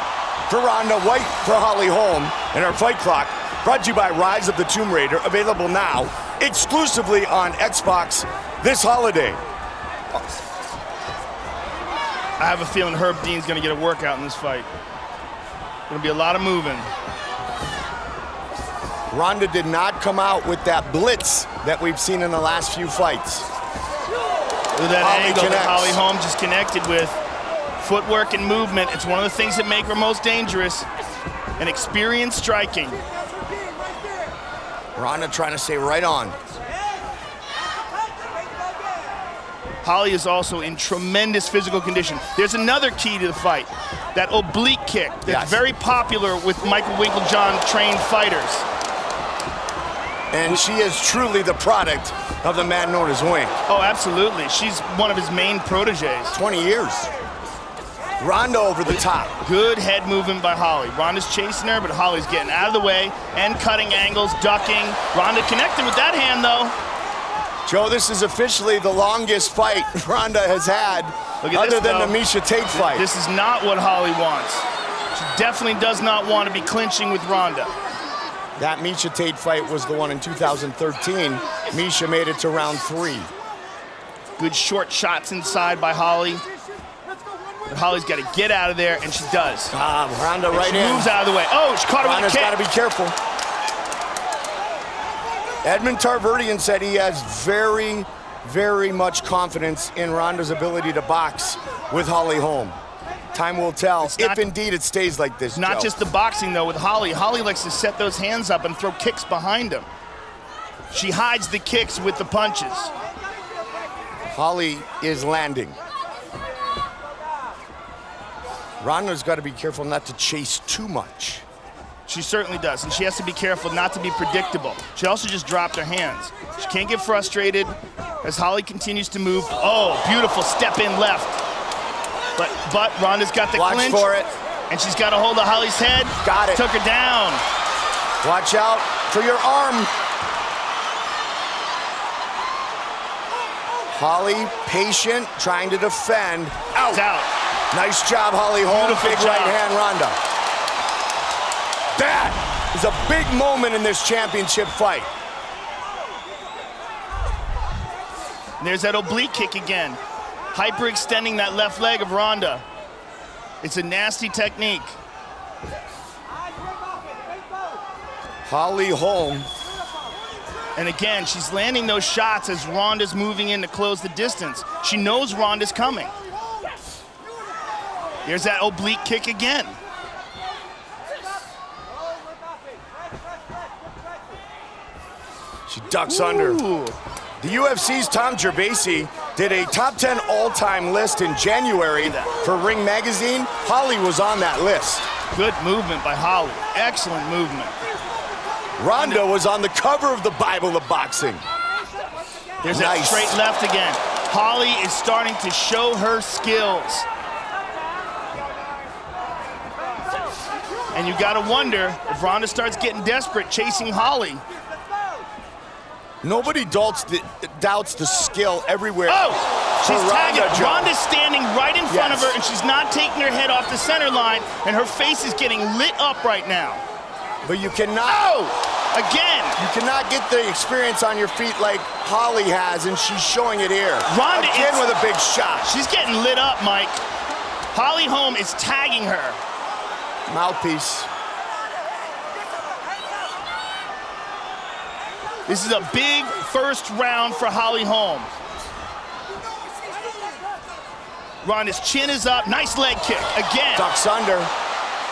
for Ronda, white for Holly Holm, and our fight clock brought to you by Rise of the Tomb Raider, available now exclusively on Xbox this holiday. I have a feeling Herb Dean's going to get a workout in this fight. Going to be a lot of moving. Ronda did not come out with that blitz that we've seen in the last few fights. With that Holly angle that connects. Holly Holm just connected with. Footwork and movement, it's one of the things that make her most dangerous. And experienced striking. Ronda trying to stay right on. Holly is also in tremendous physical condition. There's another key to the fight, that oblique kick that's Yes. very popular with Michael Winklejohn trained fighters. And she is truly the product of the man known as Wink. Oh, absolutely. She's one of his main proteges. 20 years. Ronda over the top. Good head movement by Holly. Ronda's chasing her, but Holly's getting out of the way and cutting angles, ducking. Ronda connected with that hand, though. Joe, this is officially the longest fight Ronda has had, other than the Miesha Tate fight. This is not what Holly wants. She definitely does not want to be clinching with Ronda. That Miesha Tate fight was the one in 2013. Miesha made it to round 3. Good short shots inside by Holly. But Holly's got to get out of there, and she does. Ronda right in. She moves out of the way. Oh, she caught her with a kick. Ronda's got to be careful. Edmund Tarverdian said he has very, very much confidence in Ronda's ability to box with Holly Holm. Time will tell if indeed it stays like this, Not Joe. just the boxing, though, with Holly. Holly likes to set those hands up and throw kicks behind him. She hides the kicks with the punches. Holly is landing. Ronda's got to be careful not to chase too much. She certainly does, and she has to be careful not to be predictable. She also just dropped her hands. She can't get frustrated as Holly continues to move. Oh, beautiful step in left. But Ronda's got the clinch. Watch for it. And she's got a hold of Holly's head. Got it. Took her down. Watch out for your arm. Holly, patient, trying to defend. Out. It's out. Nice job, Holly Holm. Beautiful Big job. right hand, Ronda. That is a big moment in this championship fight. And there's that oblique kick again. Hyperextending that left leg of Ronda. It's a nasty technique. Holly Holm. And again, she's landing those shots as Ronda's moving in to close the distance. She knows Ronda's coming. Here's that oblique kick again. She ducks under. The UFC's Tom Gracie did a top 10 all-time list in January for Ring Magazine. Holly was on that list. Good movement by Holly. Excellent movement. Ronda was on the cover of the Bible of boxing. There's that straight left again. Holly is starting to show her skills. And you gotta wonder if Ronda starts getting desperate chasing Holly. Nobody doubts the skill everywhere. Oh, she's tagging. Ronda, Ronda's standing right in front of her, and she's not taking her head off the center line, and her face is getting lit up right now. But you cannot. Oh, again. You cannot get the experience on your feet like Holly has, and she's showing it here. Ronda again with a big shot. She's getting lit up, Mike. Holly Holm is tagging her. Mouthpiece. This is a big first round for Holly Holm. Ronda's chin is up. Nice leg kick again. Ducks under.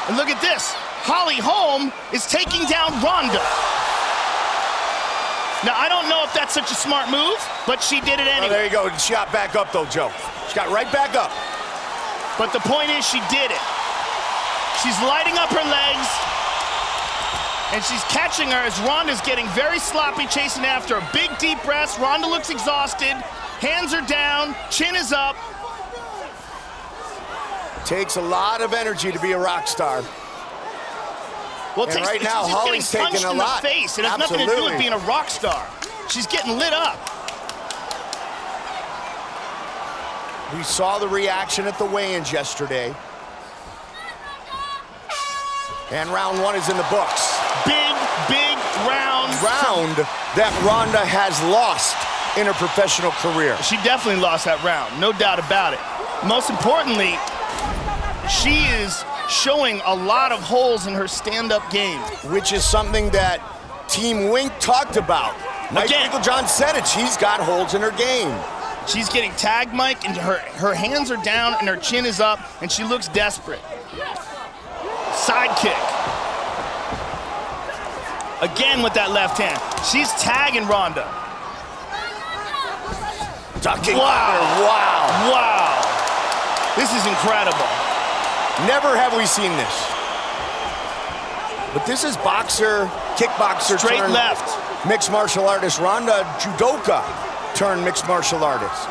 And look at this. Holly Holm is taking down Ronda. Now, I don't know if that's such a smart move, but she did it anyway. Oh, there you go. She got back up, though, Joe. She got right back up. But the point is, she did it. She's lighting up her legs, and she's catching her as Ronda's getting very sloppy chasing after her. Big, deep breaths. Ronda looks exhausted. Hands are down. Chin is up. Takes a lot of energy to be a rock star. Well, and right now, Holly's taking a lot. Face. It has nothing to do with being a rock star. She's getting lit up. We saw the reaction at the weigh-ins yesterday. And round one is in the books. Big, big round. Round that Ronda has lost in her professional career. She definitely lost that round, no doubt about it. Most importantly, she is showing a lot of holes in her stand-up game. Which is something that Team Wink talked about. Mike John said it, she's got holes in her game. She's getting tagged, Mike, and her hands are down and her chin is up, and she looks desperate. Side kick. Again with that left hand. She's tagging Ronda. Ducking under, wow. Wow. This is incredible. Never have we seen this. But this is boxer, kickboxer straight turned left. Mixed martial artist. Ronda judoka turned mixed martial artist.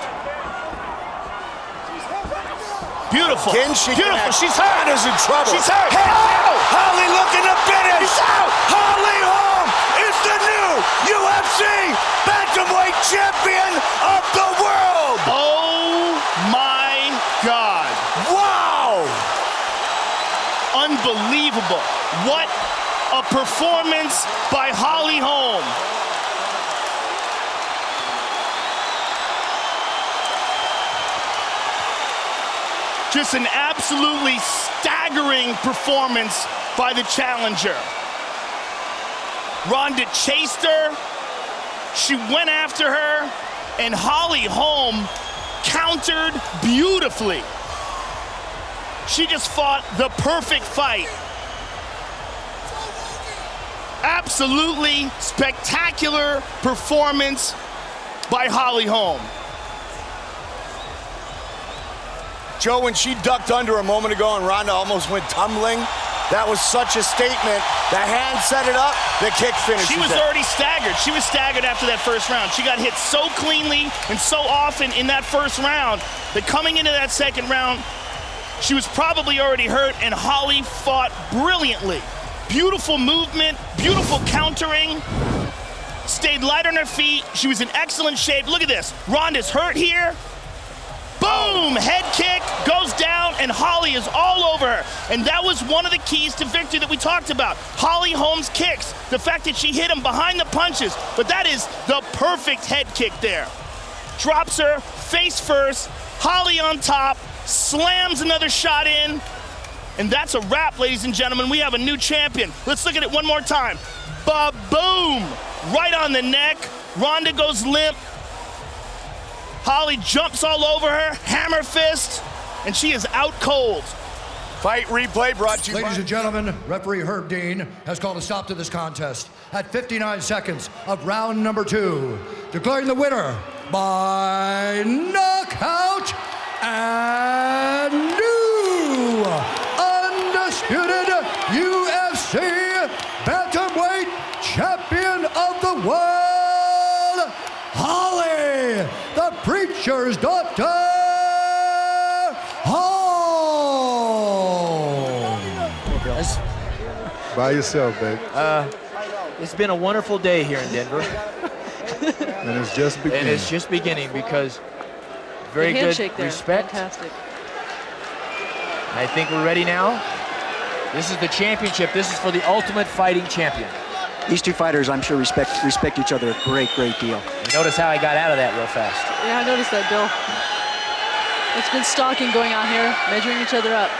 Beautiful. Beautiful. She's hurt. Ronda's in trouble. She's hurt. Oh! Holly looking to finish. She's out. Holly Holm is the new UFC bantamweight champion of the world. Oh my God. Wow. Unbelievable. What a performance by Holly Holm. Just an absolutely staggering performance by the challenger. Ronda chased her, she went after her, and Holly Holm countered beautifully. She just fought the perfect fight. Absolutely spectacular performance by Holly Holm. Joe, when she ducked under a moment ago and Ronda almost went tumbling, that was such a statement. The hand set it up, the kick finishes She was it. already staggered. She was staggered after that first round. She got hit so cleanly and so often in that first round that coming into that second round, she was probably already hurt, and Holly fought brilliantly. Beautiful movement, beautiful countering, stayed light on her feet. She was in excellent shape. Look at this. Ronda's hurt here. Boom! Head kick, goes down, and Holly is all over her. And that was one of the keys to victory that we talked about. Holly Holm's kicks, the fact that she hit him behind the punches. But that is the perfect head kick there. Drops her, face first, Holly on top, slams another shot in. And that's a wrap, ladies and gentlemen. We have a new champion. Let's look at it one more time. Ba-boom! Right on the neck. Ronda goes limp. Holly jumps all over her, hammer fist, and she is out cold. Fight replay brought to you Ladies by... and gentlemen, referee Herb Dean has called a stop to this contest at 59 seconds of round number 2, declaring the winner by knockout and new undisputed UFC bantamweight champion of the world, Holly, the Preacher's daughter, Holm. By yourself, baby. It's been a wonderful day here in Denver. And it's just beginning. And it's just beginning because very good respect. Fantastic. I think we're ready now. This is the championship. This is for the ultimate fighting champion. These two fighters, I'm sure, respect each other a great deal. And notice how I got out of that real fast. Yeah, I noticed that, Bill. It's good stalking going on here, measuring each other up.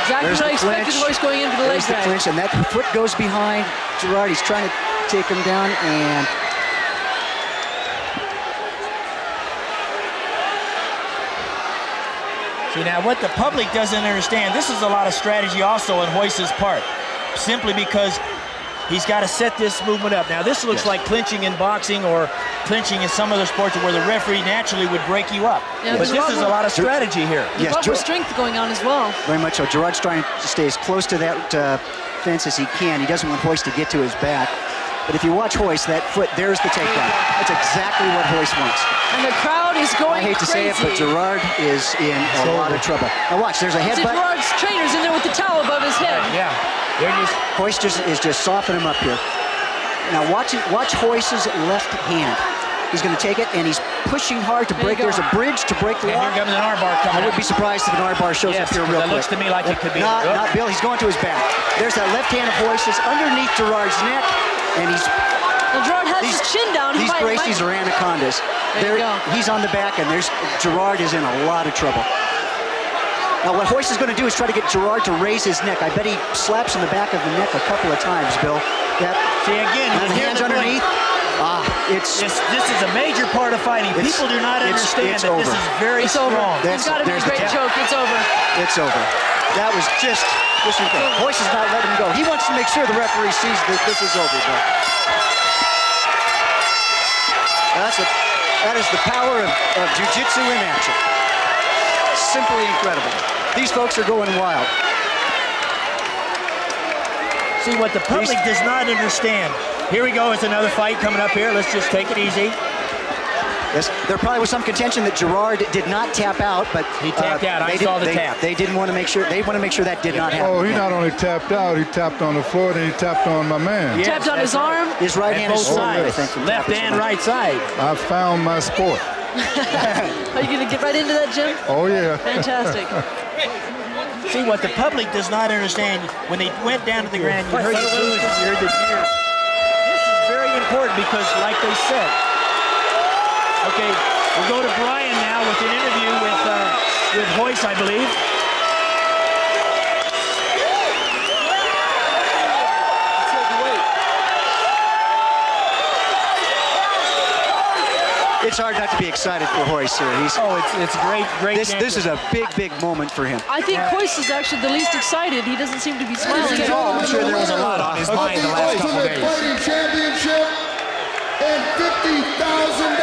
Exactly what I expected. Royce going in for the leg drag. Clinch, and that foot goes behind Gerard. He's trying to take him down, and See, now what the public doesn't understand, this is a lot of strategy also on Royce's part, simply because he's got to set this movement up. Now this looks like clinching in boxing or clinching in some other sports where the referee naturally would break you up. Yeah, but this is a lot of strategy here. There's a lot more strength going on as well. Very much so. Gerard's trying to stay as close to that fence as he can. He doesn't want Royce to get to his back. But if you watch Royce, that foot, there's the takedown. That's exactly what Royce wants. And the crowd is going I hate to say it, but Gerard is in a lot of trouble. Now watch, there's a headbutt. Gerard's trainer's in there with the towel above his head. Yeah. Royce is just softening him up here. Now watch Royce's left hand. He's going to take it, and he's pushing hard to break. There's a bridge to break the lock. Here comes an armbar coming. I would be surprised if an armbar shows up here real quick. That looks to me like it could be. Not Bill. He's going to his back. There's that left hand of Royce's underneath Gerard's neck, and he's. Well, Gerard has his chin down. These Gracies are anacondas. He's on the back, and Gerard is in a lot of trouble. Now, what Royce is going to do is try to get Gerard to raise his neck. I bet he slaps in the back of the neck a couple of times, Bill. See, again, the hands underneath. This is a major part of fighting. People do not understand that this is very strong. It's got to be a great joke. It's over. It's over. That was just Royce is not letting him go. He wants to make sure the referee sees that this is over, Bill. That is the power of jiu-jitsu in action. Simply incredible. These folks are going wild. See, what the public does not understand. Here we go, it's another fight coming up here. Let's just take it easy. Yes, there probably was some contention that Gerard did not tap out, but he tapped out. I saw the tap. They didn't want to make sure. They want to make sure that did not happen. Oh, he not only tapped out, he tapped on the floor, then he tapped on my man. He tapped on his arm. His right hand is sore, I think. Left and right side. I found my sport. Are you going to get right into that, Jim? Oh, yeah. Fantastic. See, what the public does not understand, when they went down to the ground, you heard the booze, you heard the cheers. This is very important because, like they said, okay, we'll go to Brian now with an interview with Royce, I believe. It's hard not to be excited for Royce here. It's great. This is a big moment for him. I think Royce is actually the least excited. He doesn't seem to be smiling at all. I'm sure there was a lot on his mind the last couple days. Fighting championship and $50,000